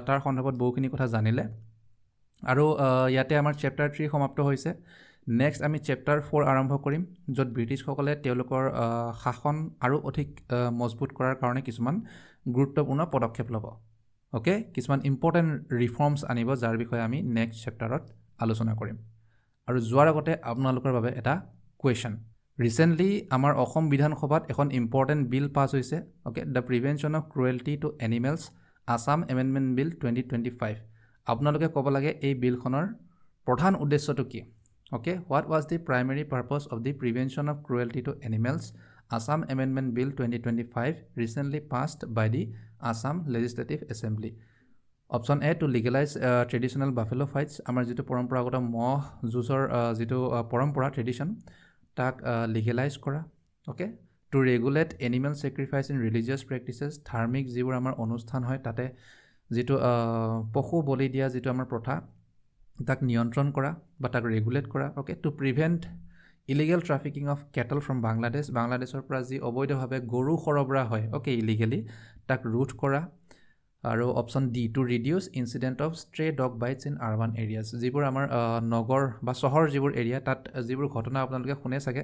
তাৰ সন্দৰ্ভত বহুখিনি কথা জানিলে আৰু ইয়াতে আমাৰ চেপ্টাৰ 3 সমাপ্ত হৈছে নেক্সট আমি চেপ্টাৰ 4 আৰম্ভ কৰিম য'ত ব্ৰিটিছসকলে তেওঁলোকৰ শাসন আৰু অধিক মজবুত কৰাৰ কাৰণে কিছুমান গুৰুত্বপূৰ্ণ পদক্ষেপ ল'ব অ'কে কিছুমান ইম্পৰ্টেণ্ট ৰিফৰ্মছ আনিব যাৰ বিষয়ে আমি নেক্সট চেপ্টাৰত আলোচনা কৰিম আৰু যোৱাৰ আগতে আপোনালোকৰ বাবে এটা কুৱেশ্যন ৰিচেণ্টলি আমাৰ অসম বিধানসভাত এখন ইম্পৰ্টেণ্ট বিল পাছ হৈছে okay the prevention of cruelty to animals Assam amendment bill 2025 আপোনালোকে ক'ব লাগে এই বিলখনৰ প্ৰধান উদ্দেশ্যটো কি okay what was the primary purpose of the prevention of cruelty to animals Assam amendment bill 2025 recently passed by the Assam legislative assembly option A to legalise traditional buffalo fights আমাৰ যিটো পৰম্পৰাগত মহ যুঁজৰ যিটো পৰম্পৰা ট্ৰেডিশ্যন তাক লিগেলাইজ কৰা okay to regulate animal sacrifice in religious practices ধাৰ্মিক যিবোৰ আমাৰ অনুষ্ঠান হয় তাতে যিটো পশু বলি দিয়া যিটো আমাৰ প্ৰথা তাক নিয়ন্ত্ৰণ কৰা বা তাক ৰেগুলেট কৰা okay to prevent illegal trafficking of cattle from বাংলাদেশৰ পৰা যি অবৈধভাৱে গৰু সৰবৰাহ হয় অ'কে ইলিগেলি তাক ৰোধ কৰা আৰু option D to reduce incident of stray dog bites in urban areas যিবোৰ আমাৰ নগৰ বা চহৰ যিবোৰ এৰিয়া তাত যিবোৰ ঘটনা আপোনালোকে শুনে চাগে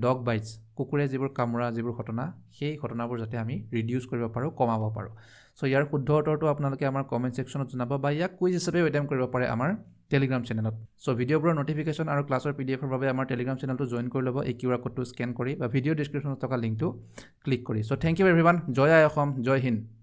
ডগ বাইটছ কুকুৰে যিবোৰ কামোৰা যিবোৰ ঘটনা সেই ঘটনাবোৰ যাতে আমি ৰিডিউচ কৰিব পাৰোঁ কমাব পাৰোঁ চ' ইয়াৰ শুদ্ধ উত্তৰটো আপোনালোকে আমাৰ কমেণ্ট ছেকশ্যনত জনাব বা ইয়াক কুইজ হিচাপে এটেম্প কৰিব পাৰে আমাৰ টেলিগ্ৰাম চেনেলত চ' ভিডিঅ'বোৰৰ নটিফিকেশ্যন আৰু ক্লাছৰ PDFৰ বাবে আমাৰ টেলিগ্ৰাম চেনেলটো জইন কৰি ল'ব এই QR কোডটো স্কেন কৰি বা ভিডিঅ' ডিছক্ৰিপশ্যনত থকা লিংকটো ক্লিক কৰি চ' থেংক ইউ এভৰিৱান জয় আই অসম জয় হিন্দ